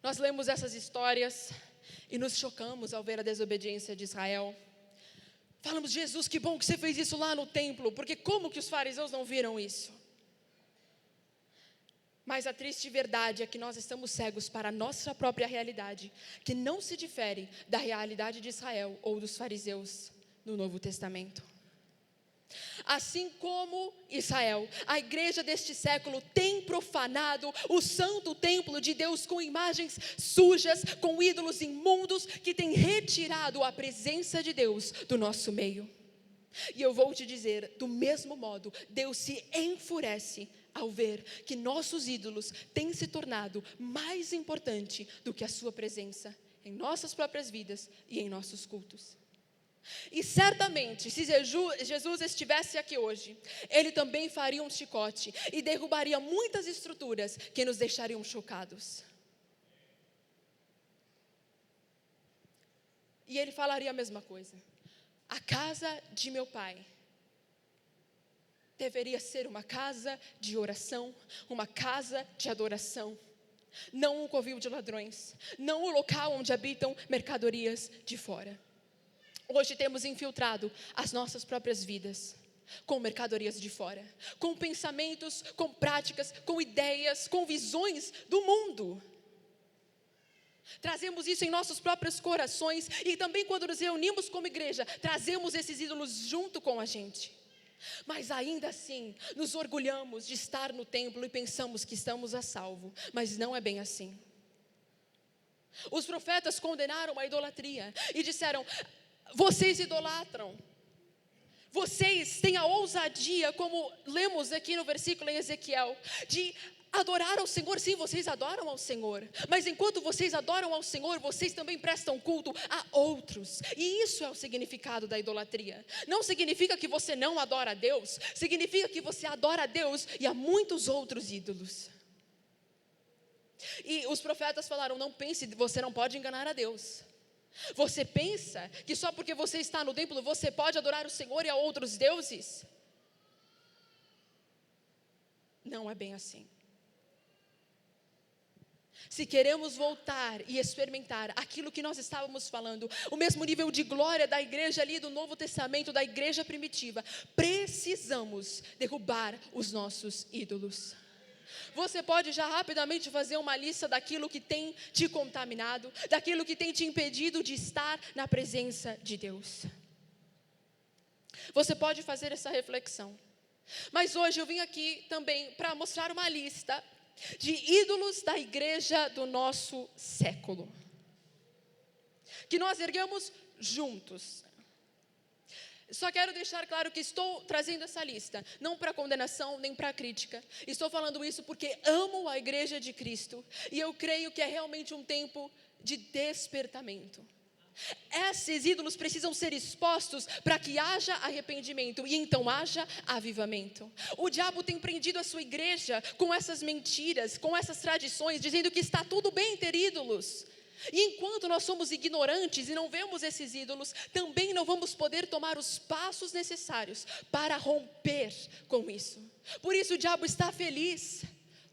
Nós lemos essas histórias e nos chocamos ao ver a desobediência de Israel. Falamos: Jesus, que bom que você fez isso lá no templo, porque como que os fariseus não viram isso? Mas a triste verdade é que nós estamos cegos para a nossa própria realidade, que não se difere da realidade de Israel ou dos fariseus no Novo Testamento. Assim como Israel, a igreja deste século tem profanado o santo templo de Deus com imagens sujas, com ídolos imundos, que tem retirado a presença de Deus do nosso meio. E eu vou te dizer, do mesmo modo, Deus se enfurece ao ver que nossos ídolos têm se tornado mais importante do que a sua presença em nossas próprias vidas e em nossos cultos. E certamente, se Jesus estivesse aqui hoje, Ele também faria um chicote e derrubaria muitas estruturas que nos deixariam chocados. E Ele falaria a mesma coisa: a casa de meu pai deveria ser uma casa de oração, uma casa de adoração, não um covil de ladrões, não o local onde habitam mercadorias de fora. Hoje temos infiltrado as nossas próprias vidas com mercadorias de fora, com pensamentos, com práticas, com ideias, com visões do mundo. Trazemos isso em nossos próprios corações, e também quando nos reunimos como igreja, trazemos esses ídolos junto com a gente. Mas ainda assim, nos orgulhamos de estar no templo e pensamos que estamos a salvo, mas não é bem assim. Os profetas condenaram a idolatria e disseram: vocês idolatram, vocês têm a ousadia, como lemos aqui no versículo em Ezequiel, de Adorar ao Senhor, sim, vocês adoram ao Senhor, mas enquanto vocês adoram ao Senhor, vocês também prestam culto a outros, e isso é o significado da idolatria. Não significa que você não adora a Deus, significa que você adora a Deus e a muitos outros ídolos. E os profetas falaram: não pense, você não pode enganar a Deus. Você pensa que só porque você está no templo, você pode adorar o Senhor e a outros deuses? Não é bem assim. Se queremos voltar e experimentar aquilo que nós estávamos falando, o mesmo nível de glória da igreja ali do Novo Testamento, da igreja primitiva, precisamos derrubar os nossos ídolos. Você pode já rapidamente fazer uma lista daquilo que tem te contaminado, daquilo que tem te impedido de estar na presença de Deus. Você pode fazer essa reflexão. Mas hoje eu vim aqui também para mostrar uma lista de ídolos da igreja do nosso século, que nós erguemos juntos. Só quero deixar claro que estou trazendo essa lista, não para condenação, nem para crítica. Estou falando isso porque amo a igreja de Cristo, e eu creio que é realmente um tempo de despertamento. Esses ídolos precisam ser expostos para que haja arrependimento e então haja avivamento. O diabo tem prendido a sua igreja com essas mentiras, com essas tradições, dizendo que está tudo bem ter ídolos. E enquanto nós somos ignorantes e não vemos esses ídolos, também não vamos poder tomar os passos necessários para romper com isso. Por isso o diabo está feliz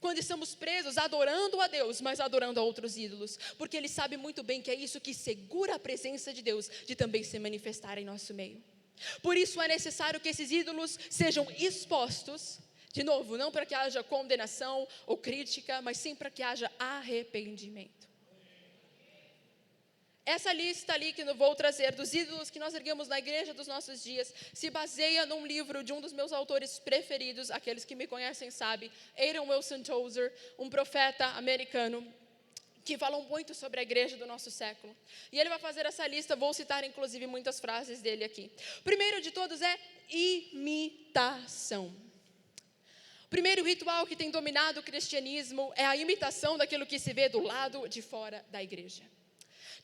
quando estamos presos adorando a Deus, mas adorando a outros ídolos, porque ele sabe muito bem que é isso que segura a presença de Deus de também se manifestar em nosso meio. Por isso é necessário que esses ídolos sejam expostos, de novo, não para que haja condenação ou crítica, mas sim para que haja arrependimento. Essa lista ali que eu vou trazer dos ídolos que nós erguemos na igreja dos nossos dias se baseia num livro de um dos meus autores preferidos, aqueles que me conhecem sabem, Adrian Wilson Tozer, um profeta americano que falou muito sobre a igreja do nosso século. E ele vai fazer essa lista, vou citar inclusive muitas frases dele aqui. O primeiro de todos é imitação. O primeiro ritual que tem dominado o cristianismo é a imitação daquilo que se vê do lado de fora da igreja.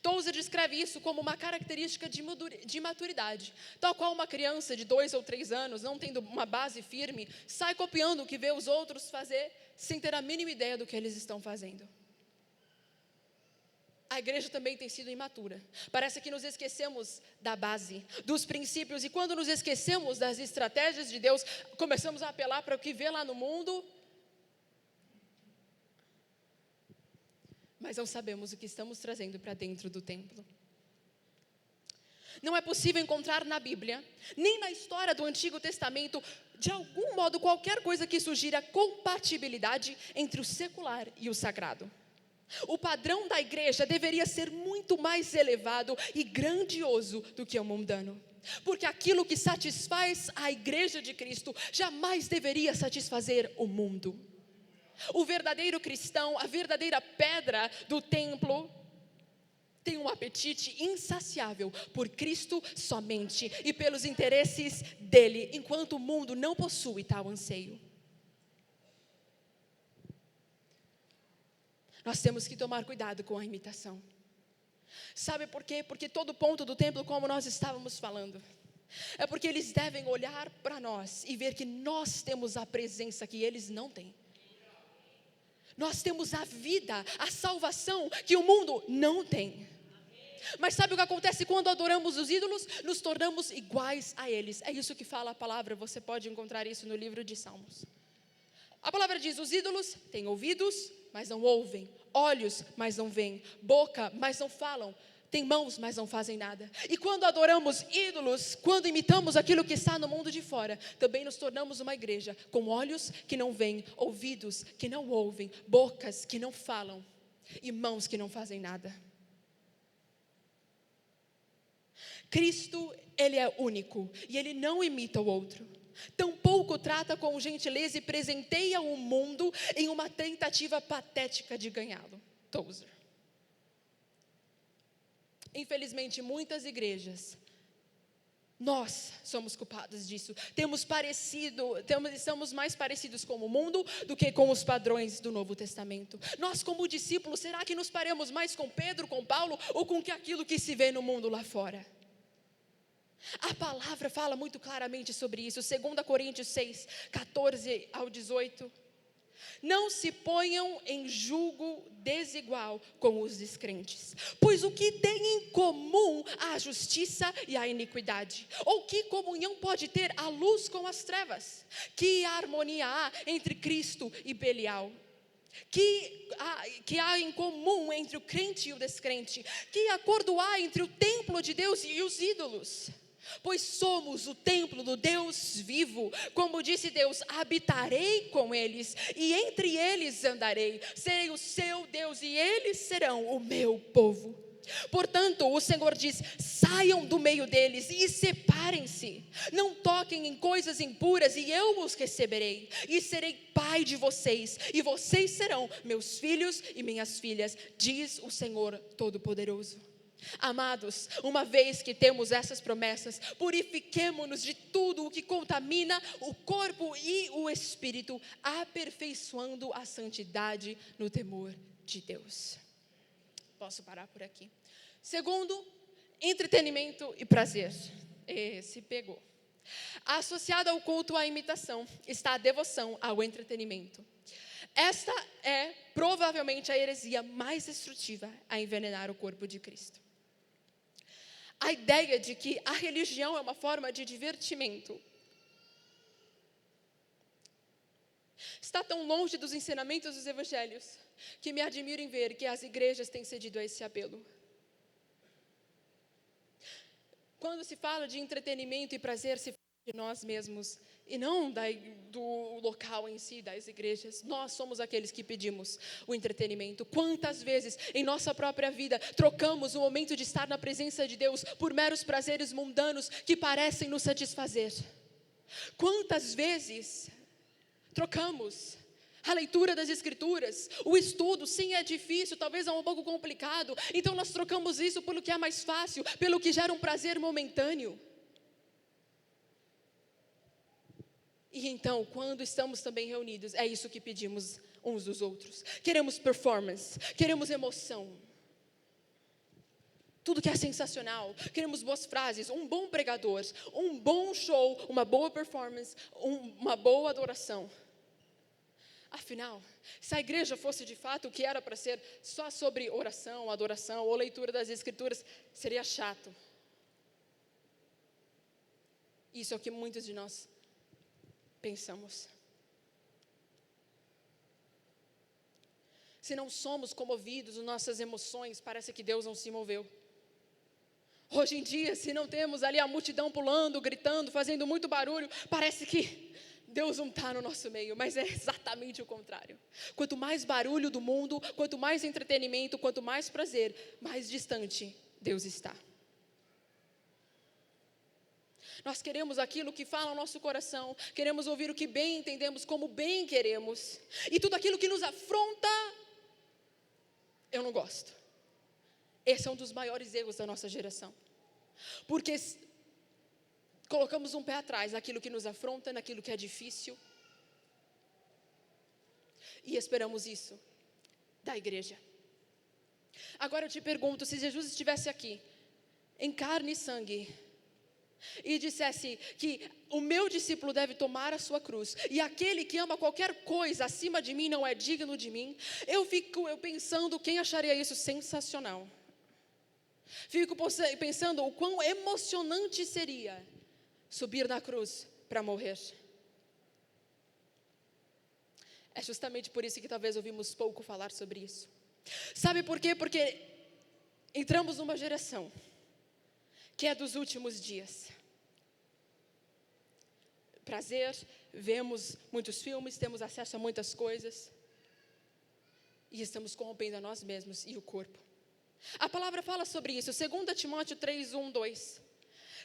Tozer descreve isso como uma característica de maturidade, tal qual uma criança de 2 ou 3 anos, não tendo uma base firme, sai copiando o que vê os outros fazer, sem ter a mínima ideia do que eles estão fazendo. A igreja também tem sido imatura. Parece que nos esquecemos da base, dos princípios, e quando nos esquecemos das estratégias de Deus, começamos a apelar para o que vê lá no mundo, mas não sabemos o que estamos trazendo para dentro do templo. Não é possível encontrar na Bíblia, nem na história do Antigo Testamento, de algum modo, qualquer coisa que sugira compatibilidade entre o secular e o sagrado. O padrão da igreja deveria ser muito mais elevado e grandioso do que o mundano, porque aquilo que satisfaz a igreja de Cristo jamais deveria satisfazer o mundo. O verdadeiro cristão, a verdadeira pedra do templo, tem um apetite insaciável por Cristo somente e pelos interesses dele, enquanto o mundo não possui tal anseio. Nós temos que tomar cuidado com a imitação. Sabe por quê? Porque todo ponto do templo, como nós estávamos falando, é porque eles devem olhar para nós e ver que nós temos a presença que eles não têm. Nós temos a vida, a salvação que o mundo não tem. Mas sabe o que acontece quando adoramos os ídolos? Nos tornamos iguais a eles. É isso que fala a palavra, você pode encontrar isso no livro de Salmos. A palavra diz: os ídolos têm ouvidos, mas não ouvem, olhos, mas não veem, boca, mas não falam, têm mãos, mas não fazem nada. E quando adoramos ídolos, quando imitamos aquilo que está no mundo de fora, também nos tornamos uma igreja com olhos que não veem, ouvidos que não ouvem, bocas que não falam e mãos que não fazem nada. Cristo, Ele é único e Ele não imita o outro. Tampouco trata com gentileza e presenteia o mundo em uma tentativa patética de ganhá-lo. Tozer. Infelizmente, muitas igrejas Nós somos culpados disso. Estamos mais parecidos com o mundo do que com os padrões do Novo Testamento. Nós, como discípulos, será que nos paremos mais com Pedro, com Paulo, ou com aquilo que se vê no mundo lá fora? A palavra fala muito claramente sobre isso. 2 Coríntios 6, 14 ao 18. Não se ponham em julgo desigual com os descrentes, pois o que tem em comum a justiça e a iniquidade? Ou que comunhão pode ter a luz com as trevas? Que harmonia há entre Cristo e Belial? Que há em comum entre o crente e o descrente? Que acordo há entre o templo de Deus e os ídolos? Pois somos o templo do Deus vivo. Como disse Deus, habitarei com eles, e entre eles andarei. Serei o seu Deus, e eles serão o meu povo. Portanto, o Senhor diz: saiam do meio deles e separem-se. Não toquem em coisas impuras, e eu os receberei. E serei pai de vocês, e vocês serão meus filhos e minhas filhas, diz o Senhor Todo-Poderoso. Amados, uma vez que temos essas promessas, purifiquemo-nos de tudo o que contamina o corpo e o espírito, aperfeiçoando a santidade no temor de Deus. Posso parar por aqui. Segundo, entretenimento e prazer. Esse pegou. Associado ao culto à imitação está a devoção ao entretenimento. Esta é provavelmente a heresia mais destrutiva a envenenar o corpo de Cristo. A ideia de que a religião é uma forma de divertimento está tão longe dos ensinamentos dos evangelhos que me admiro em ver que as igrejas têm cedido a esse apelo. Quando se fala de entretenimento e prazer, se fala de nós mesmos e não do local em si, das igrejas. Nós somos aqueles que pedimos o entretenimento. Quantas vezes em nossa própria vida trocamos o momento de estar na presença de Deus por meros prazeres mundanos que parecem nos satisfazer? Quantas vezes trocamos a leitura das Escrituras, o estudo? Sim, é difícil, talvez é um pouco complicado, então nós trocamos isso pelo que é mais fácil, pelo que gera um prazer momentâneo. E então, quando estamos também reunidos, é isso que pedimos uns dos outros. Queremos performance, queremos emoção. Tudo que é sensacional, queremos boas frases, um bom pregador, um bom show, uma boa performance, uma boa adoração. Afinal, se a igreja fosse de fato o que era para ser só sobre oração, adoração ou leitura das Escrituras, seria chato. Isso é o que muitos de nós pensamos. Se não somos comovidos nas nossas emoções, parece que Deus não se moveu. Hoje em dia, se não temos ali a multidão pulando, gritando, fazendo muito barulho, parece que Deus não está no nosso meio, mas é exatamente o contrário. Quanto mais barulho do mundo, quanto mais entretenimento, quanto mais prazer, mais distante Deus está. Nós queremos aquilo que fala o nosso coração, queremos ouvir o que bem entendemos, como bem queremos. E tudo aquilo que nos afronta, eu não gosto. Esse é um dos maiores erros da nossa geração. Porque colocamos um pé atrás naquilo que nos afronta, naquilo que é difícil. E esperamos isso da igreja. Agora eu te pergunto, se Jesus estivesse aqui, em carne e sangue, e dissesse que o meu discípulo deve tomar a sua cruz, e aquele que ama qualquer coisa acima de mim não é digno de mim, eu fico pensando quem acharia isso sensacional. Fico pensando o quão emocionante seria subir na cruz para morrer. É justamente por isso que talvez ouvimos pouco falar sobre isso. Sabe por quê? Porque entramos numa geração que é dos últimos dias. Prazer, vemos muitos filmes, temos acesso a muitas coisas e estamos corrompendo a nós mesmos e o corpo. A palavra fala sobre isso, 2 Timóteo 3, 1, 2.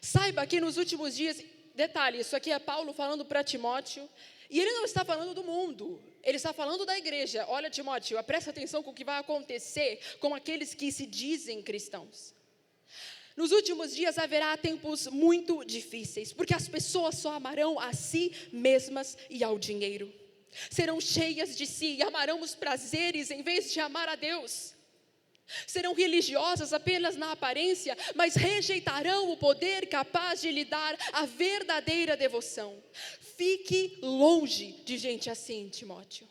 Saiba que nos últimos dias, detalhe, isso aqui é Paulo falando para Timóteo, e ele não está falando do mundo, ele está falando da igreja. Olha, Timóteo, presta atenção com o que vai acontecer com aqueles que se dizem cristãos. Nos últimos dias haverá tempos muito difíceis, porque as pessoas só amarão a si mesmas e ao dinheiro. Serão cheias de si e amarão os prazeres em vez de amar a Deus. Serão religiosas apenas na aparência, mas rejeitarão o poder capaz de lhe dar a verdadeira devoção. Fique longe de gente assim, Timóteo.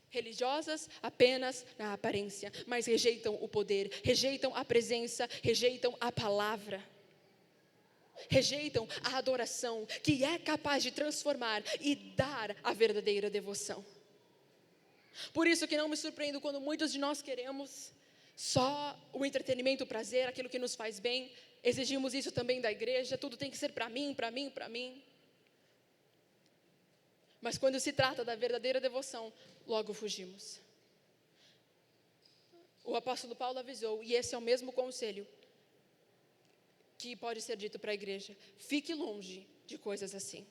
Religiosas apenas na aparência, mas rejeitam o poder, rejeitam a presença, rejeitam a palavra. Rejeitam a adoração que é capaz de transformar e dar a verdadeira devoção. Por isso que não me surpreendo quando muitos de nós queremos só o entretenimento, o prazer, aquilo que nos faz bem. Exigimos isso também da igreja, tudo tem que ser para mim, para mim, para mim. Mas quando se trata da verdadeira devoção, logo fugimos. O apóstolo Paulo avisou, e esse é o mesmo conselho que pode ser dito para a igreja: fique longe de coisas assim.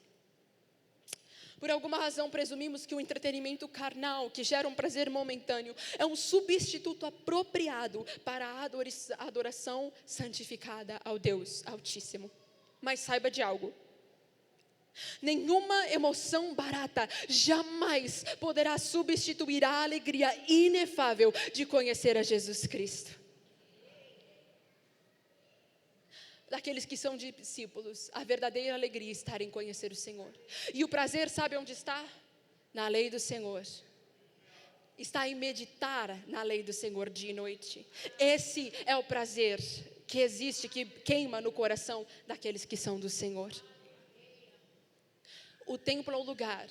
Por alguma razão, presumimos que o entretenimento carnal, que gera um prazer momentâneo, é um substituto apropriado para a adoração santificada ao Deus Altíssimo. Mas saiba de algo: nenhuma emoção barata jamais poderá substituir a alegria inefável de conhecer a Jesus Cristo. Daqueles que são discípulos, a verdadeira alegria está em conhecer o Senhor. E o prazer, sabe onde está? Na lei do Senhor. Está em meditar na lei do Senhor dia e noite. Esse é o prazer que existe, que queima no coração daqueles que são do Senhor. O templo é o lugar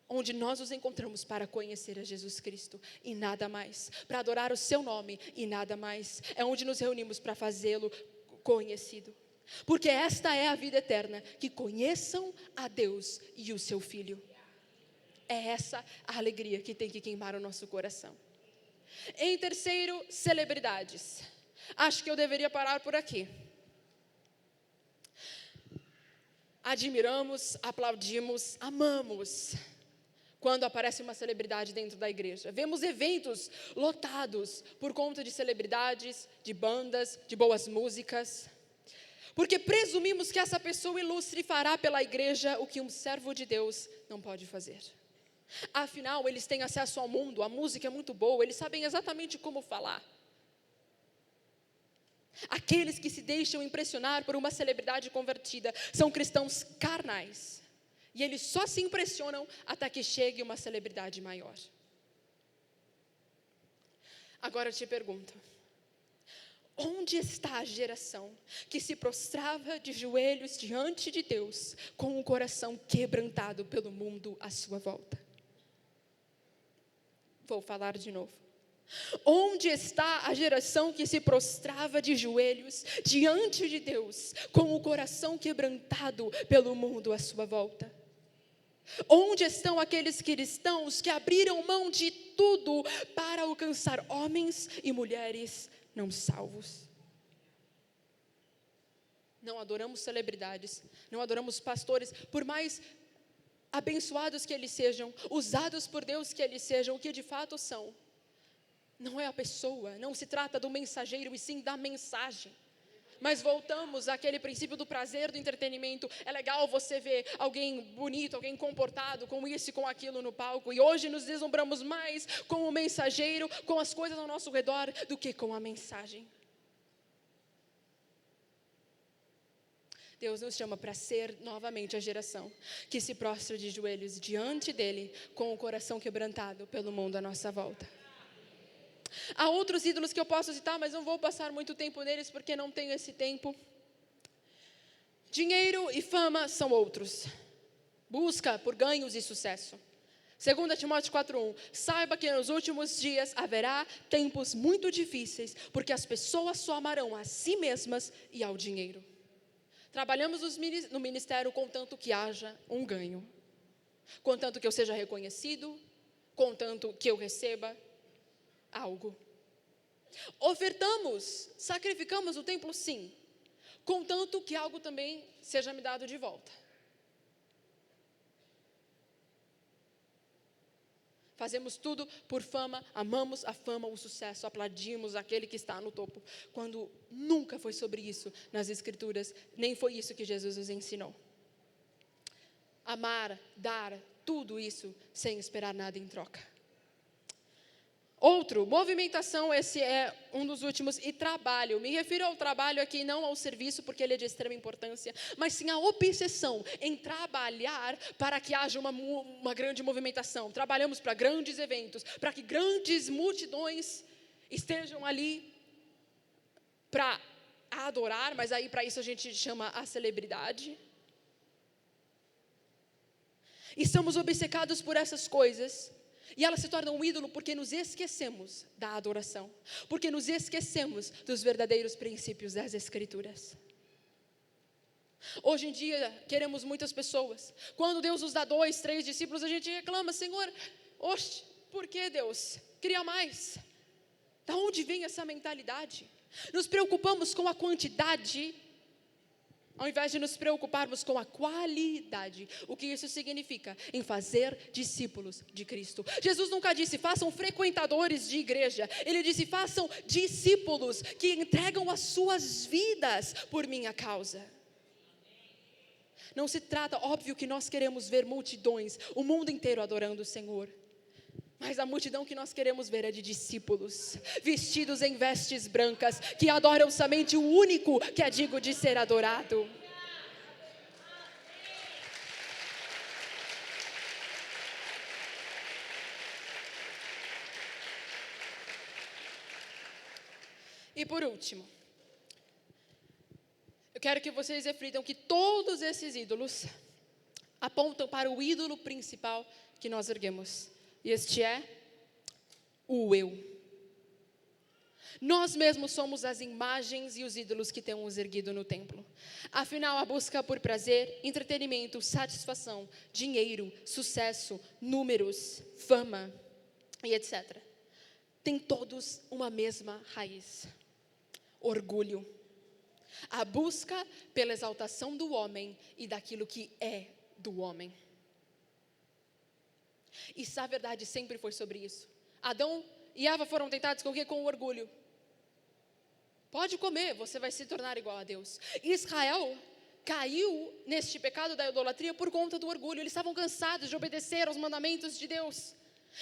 onde nós nos encontramos para conhecer a Jesus Cristo e nada mais, para adorar o seu nome e nada mais. É onde nos reunimos para fazê-lo conhecido, porque esta é a vida eterna, que conheçam a Deus e o seu Filho. É essa a alegria que tem que queimar o nosso coração. Em terceiro, celebridades. Acho que eu deveria parar por aqui. Admiramos, aplaudimos, amamos quando aparece uma celebridade dentro da igreja. Vemos eventos lotados por conta de celebridades, de bandas, de boas músicas, porque presumimos que essa pessoa ilustre fará pela igreja o que um servo de Deus não pode fazer. Afinal, eles têm acesso ao mundo, a música é muito boa, eles sabem exatamente como falar. Aqueles que se deixam impressionar por uma celebridade convertida são cristãos carnais. E eles só se impressionam até que chegue uma celebridade maior. Agora eu te pergunto: onde está a geração que se prostrava de joelhos diante de Deus, com o coração quebrantado pelo mundo à sua volta? Vou falar de novo. Onde está a geração que se prostrava de joelhos diante de Deus, com o coração quebrantado pelo mundo à sua volta? Onde estão aqueles cristãos que abriram mão de tudo para alcançar homens e mulheres não salvos? Não adoramos celebridades, não adoramos pastores, por mais abençoados que eles sejam, usados por Deus que eles sejam, o que de fato são. Não é a pessoa, não se trata do mensageiro, e sim da mensagem. Mas voltamos àquele princípio do prazer, do entretenimento. É legal você ver alguém bonito, alguém comportado, com isso e com aquilo no palco. E hoje nos deslumbramos mais com o mensageiro, com as coisas ao nosso redor, do que com a mensagem. Deus nos chama para ser novamente a geração que se prostra de joelhos diante dEle, com o coração quebrantado pelo mundo à nossa volta. Há outros ídolos que eu posso citar, mas não vou passar muito tempo neles, porque não tenho esse tempo. Dinheiro e fama são outros. Busca por ganhos e sucesso. 2 Timóteo 4:1, saiba que nos últimos dias haverá tempos muito difíceis, porque as pessoas só amarão a si mesmas e ao dinheiro. Trabalhamos no ministério contanto que haja um ganho, contanto que eu seja reconhecido, contanto que eu receba algo. Ofertamos, sacrificamos o templo, sim, contanto que algo também seja me dado de volta. Fazemos tudo por fama, amamos a fama, o sucesso, aplaudimos aquele que está no topo, quando nunca foi sobre isso nas Escrituras, nem foi isso que Jesus nos ensinou. Amar, dar, tudo isso sem esperar nada em troca. Outro, movimentação, esse é um dos últimos, e trabalho. Me refiro ao trabalho aqui, não ao serviço, porque ele é de extrema importância, mas sim a obsessão em trabalhar para que haja uma grande movimentação. Trabalhamos para grandes eventos, para que grandes multidões estejam ali para adorar, mas aí para isso a gente chama a celebridade. Estamos obcecados por essas coisas. E elas se tornam um ídolo porque nos esquecemos da adoração, porque nos esquecemos dos verdadeiros princípios das Escrituras. Hoje em dia, queremos muitas pessoas. Quando Deus nos dá 2, 3 discípulos, a gente reclama: Senhor, oxe, por que Deus? Queria mais. Da onde vem essa mentalidade? Nos preocupamos com a quantidade, ao invés de nos preocuparmos com a qualidade. O que isso significa? Em fazer discípulos de Cristo. Jesus nunca disse: façam frequentadores de igreja. Ele disse: façam discípulos que entregam as suas vidas por minha causa. Não se trata, óbvio que nós queremos ver multidões, o mundo inteiro adorando o Senhor. Mas a multidão que nós queremos ver é de discípulos, vestidos em vestes brancas, que adoram somente o único que é digno de ser adorado. E por último, eu quero que vocês reflitam que todos esses ídolos apontam para o ídolo principal que nós erguemos. E este é o eu. Nós mesmos somos as imagens e os ídolos que temos erguido no templo. Afinal, a busca por prazer, entretenimento, satisfação, dinheiro, sucesso, números, fama e etc. tem todos uma mesma raiz: orgulho. A busca pela exaltação do homem e daquilo que é do homem. E a verdade sempre foi sobre isso. Adão e Eva foram tentados com o quê? Com o orgulho. Pode comer, você vai se tornar igual a Deus. Israel caiu neste pecado da idolatria por conta do orgulho. Eles estavam cansados de obedecer aos mandamentos de Deus.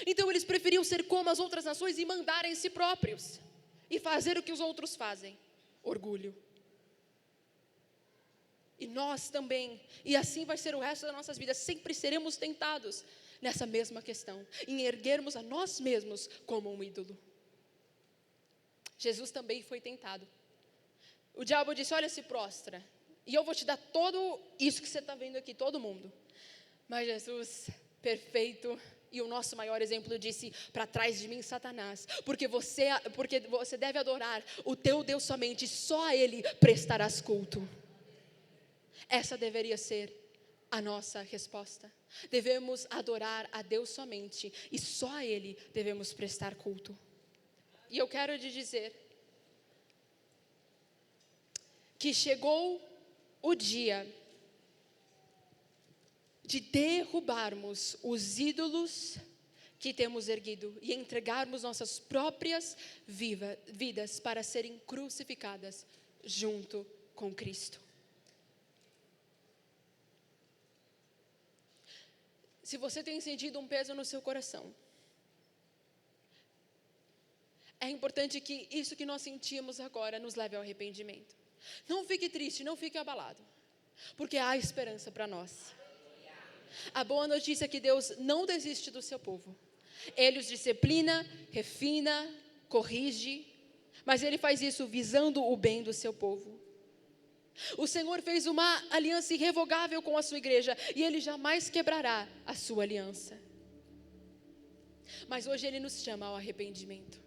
Então eles preferiam ser como as outras nações e mandar em si próprios. E fazer o que os outros fazem. Orgulho. E nós também, e assim vai ser o resto das nossas vidas, sempre seremos tentados nessa mesma questão, em erguermos a nós mesmos como um ídolo. Jesus também foi tentado. O diabo disse: olha, se prostra, e eu vou te dar tudo isso que você está vendo aqui, todo mundo. Mas Jesus, perfeito, e o nosso maior exemplo, disse: para trás de mim, Satanás, porque você deve adorar o teu Deus somente, só a Ele prestarás culto. Essa deveria ser a nossa resposta. Devemos adorar a Deus somente, e só a Ele devemos prestar culto. E eu quero te dizer que chegou o dia de derrubarmos os ídolos que temos erguido e entregarmos nossas próprias vidas para serem crucificadas junto com Cristo. Se você tem sentido um peso no seu coração, é importante que isso que nós sentimos agora nos leve ao arrependimento. Não fique triste, não fique abalado, porque há esperança para nós. A boa notícia é que Deus não desiste do seu povo. Ele os disciplina, refina, corrige, mas Ele faz isso visando o bem do seu povo. O Senhor fez uma aliança irrevogável com a sua igreja, e Ele jamais quebrará a sua aliança. Mas hoje Ele nos chama ao arrependimento.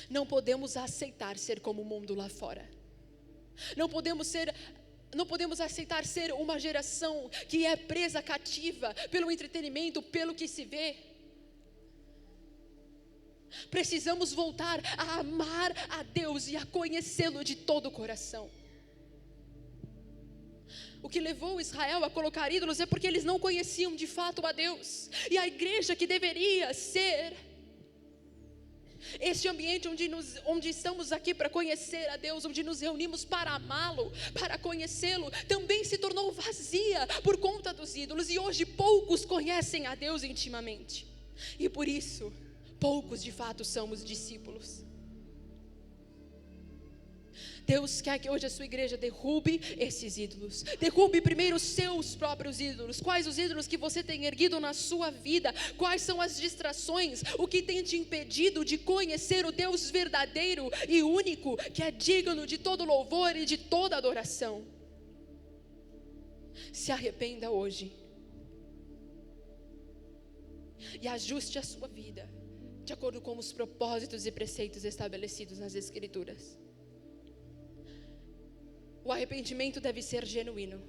Não podemos aceitar ser como o mundo lá fora. Não podemos aceitar ser uma geração que é presa cativa pelo entretenimento, pelo que se vê. Precisamos voltar a amar a Deus e a conhecê-lo de todo o coração. O que levou Israel a colocar ídolos é porque eles não conheciam de fato a Deus. E a igreja, que deveria ser este ambiente onde estamos aqui para conhecer a Deus, onde nos reunimos para amá-lo, para conhecê-lo, também se tornou vazia por conta dos ídolos. E hoje poucos conhecem a Deus intimamente. E por isso, poucos de fato somos discípulos. Deus quer que hoje a sua igreja derrube esses ídolos. Derrube primeiro os seus próprios ídolos. Quais os ídolos que você tem erguido na sua vida? Quais são as distrações? O que tem te impedido de conhecer o Deus verdadeiro e único, que é digno de todo louvor e de toda adoração? Se arrependa hoje. E ajuste a sua vida de acordo com os propósitos e preceitos estabelecidos nas Escrituras. O arrependimento deve ser genuíno,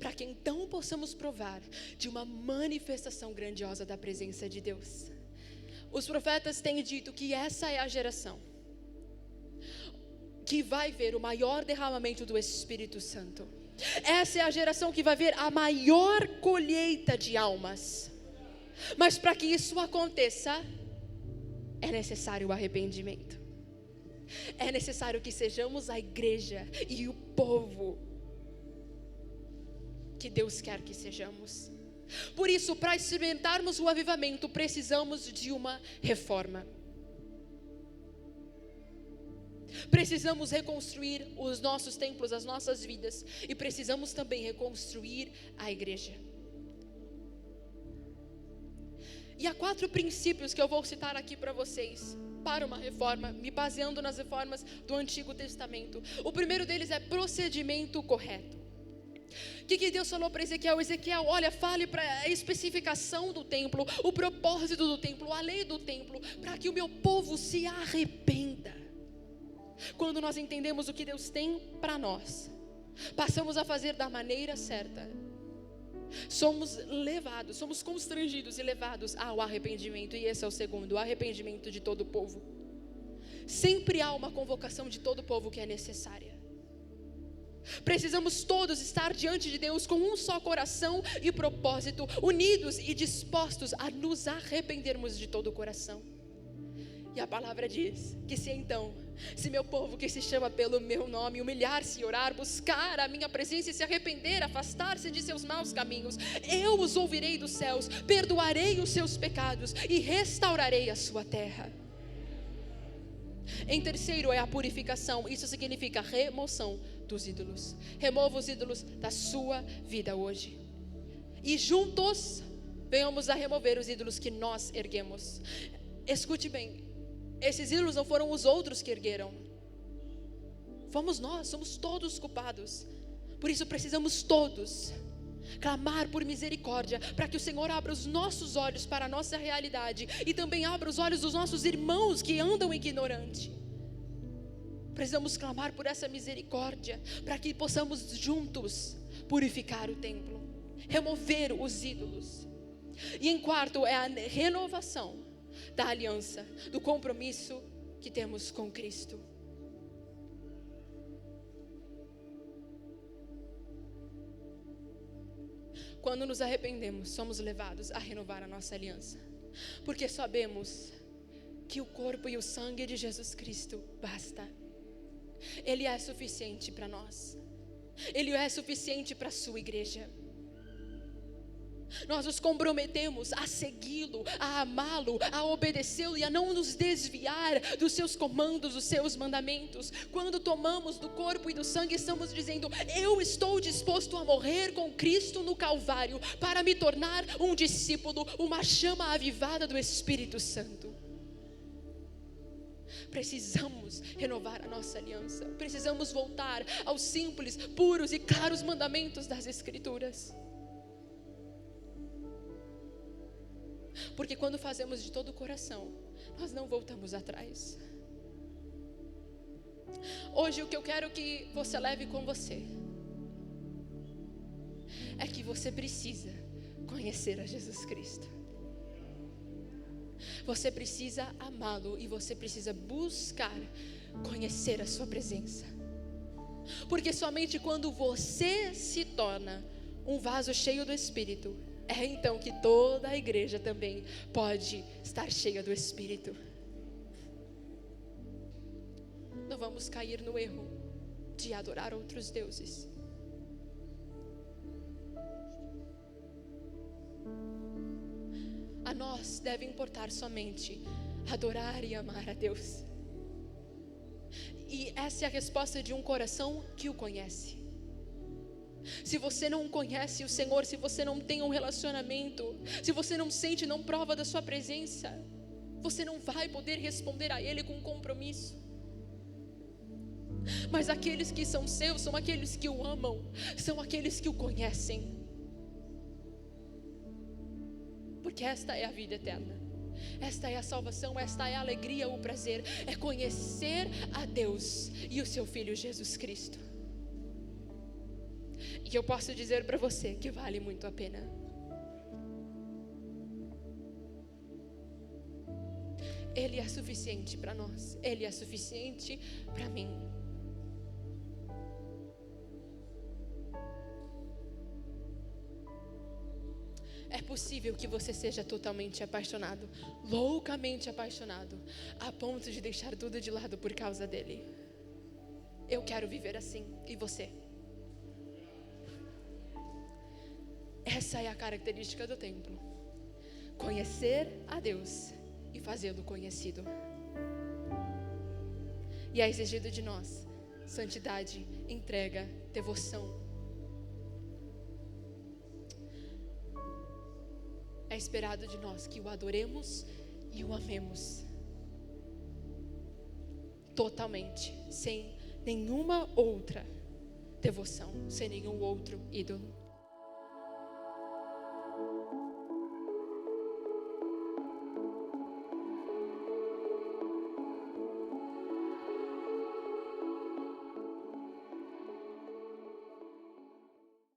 para que então possamos provar de uma manifestação grandiosa da presença de Deus. Os profetas têm dito que essa é a geração que vai ver o maior derramamento do Espírito Santo. Essa é a geração que vai ver a maior colheita de almas. Mas para que isso aconteça, é necessário o arrependimento. É necessário que sejamos a igreja e o povo que Deus quer que sejamos. Por isso, para experimentarmos o avivamento, precisamos de uma reforma. Precisamos reconstruir os nossos templos, as nossas vidas, e precisamos também reconstruir a igreja. E há 4 princípios que eu vou citar aqui para vocês, para uma reforma, me baseando nas reformas do Antigo Testamento. O primeiro deles é procedimento correto. O que Deus falou para Ezequiel? Ezequiel, olha, fale para a especificação do templo, o propósito do templo, a lei do templo, para que o meu povo se arrependa. Quando nós entendemos o que Deus tem para nós, passamos a fazer da maneira certa, somos levados, somos constrangidos e levados ao arrependimento. E esse é o segundo, o arrependimento de todo o povo. Sempre há uma convocação de todo o povo que é necessária. Precisamos todos estar diante de Deus com um só coração e propósito, unidos e dispostos a nos arrependermos de todo o coração. E a palavra diz que se meu povo que se chama pelo meu nome humilhar-se e orar, buscar a minha presença e se arrepender, afastar-se de seus maus caminhos, eu os ouvirei dos céus, perdoarei os seus pecados e restaurarei a sua terra. Em terceiro é a purificação. Isso significa remoção dos ídolos. Remova os ídolos da sua vida hoje, e juntos venhamos a remover os ídolos que nós erguemos. Escute bem, esses ídolos não foram os outros que ergueram, fomos nós, somos todos culpados. Por isso precisamos todos clamar por misericórdia, para que o Senhor abra os nossos olhos para a nossa realidade, e também abra os olhos dos nossos irmãos que andam ignorantes. Precisamos clamar por essa misericórdia, para que possamos juntos purificar o templo, remover os ídolos. E em quarto é a renovação da aliança, do compromisso que temos com Cristo. Quando nos arrependemos, somos levados a renovar a nossa aliança, porque sabemos que o corpo e o sangue de Jesus Cristo basta. Ele é suficiente para nós, Ele é suficiente para a sua igreja. Nós nos comprometemos a segui-lo, a amá-lo, a obedecê-lo e a não nos desviar dos seus comandos, dos seus mandamentos. Quando tomamos do corpo e do sangue, estamos dizendo: eu estou disposto a morrer com Cristo no Calvário para me tornar um discípulo, uma chama avivada do Espírito Santo. Precisamos renovar a nossa aliança, precisamos voltar aos simples, puros e claros mandamentos das Escrituras. Porque quando fazemos de todo o coração, nós não voltamos atrás. Hoje o que eu quero que você leve com você é que você precisa conhecer a Jesus Cristo. Você precisa amá-lo e você precisa buscar conhecer a sua presença. Porque somente quando você se torna um vaso cheio do Espírito, é então que toda a igreja também pode estar cheia do Espírito. Não vamos cair no erro de adorar outros deuses. A nós deve importar somente adorar e amar a Deus. E essa é a resposta de um coração que o conhece. Se você não conhece o Senhor, se você não tem um relacionamento, se você não sente, não prova da sua presença, você não vai poder responder a Ele com compromisso. Mas aqueles que são seus, são aqueles que o amam, são aqueles que o conhecem. Porque esta é a vida eterna, esta é a salvação, esta é a alegria, o prazer, é conhecer a Deus e o seu Filho Jesus Cristo. E eu posso dizer para você que vale muito a pena. Ele é suficiente para nós, Ele é suficiente para mim. É possível que você seja totalmente apaixonado, loucamente apaixonado, a ponto de deixar tudo de lado por causa dele. Eu quero viver assim, e você? Essa é a característica do templo: conhecer a Deus e fazê-lo conhecido. E é exigido de nós santidade, entrega, devoção. É esperado de nós que o adoremos e o amemos totalmente, sem nenhuma outra devoção, sem nenhum outro ídolo.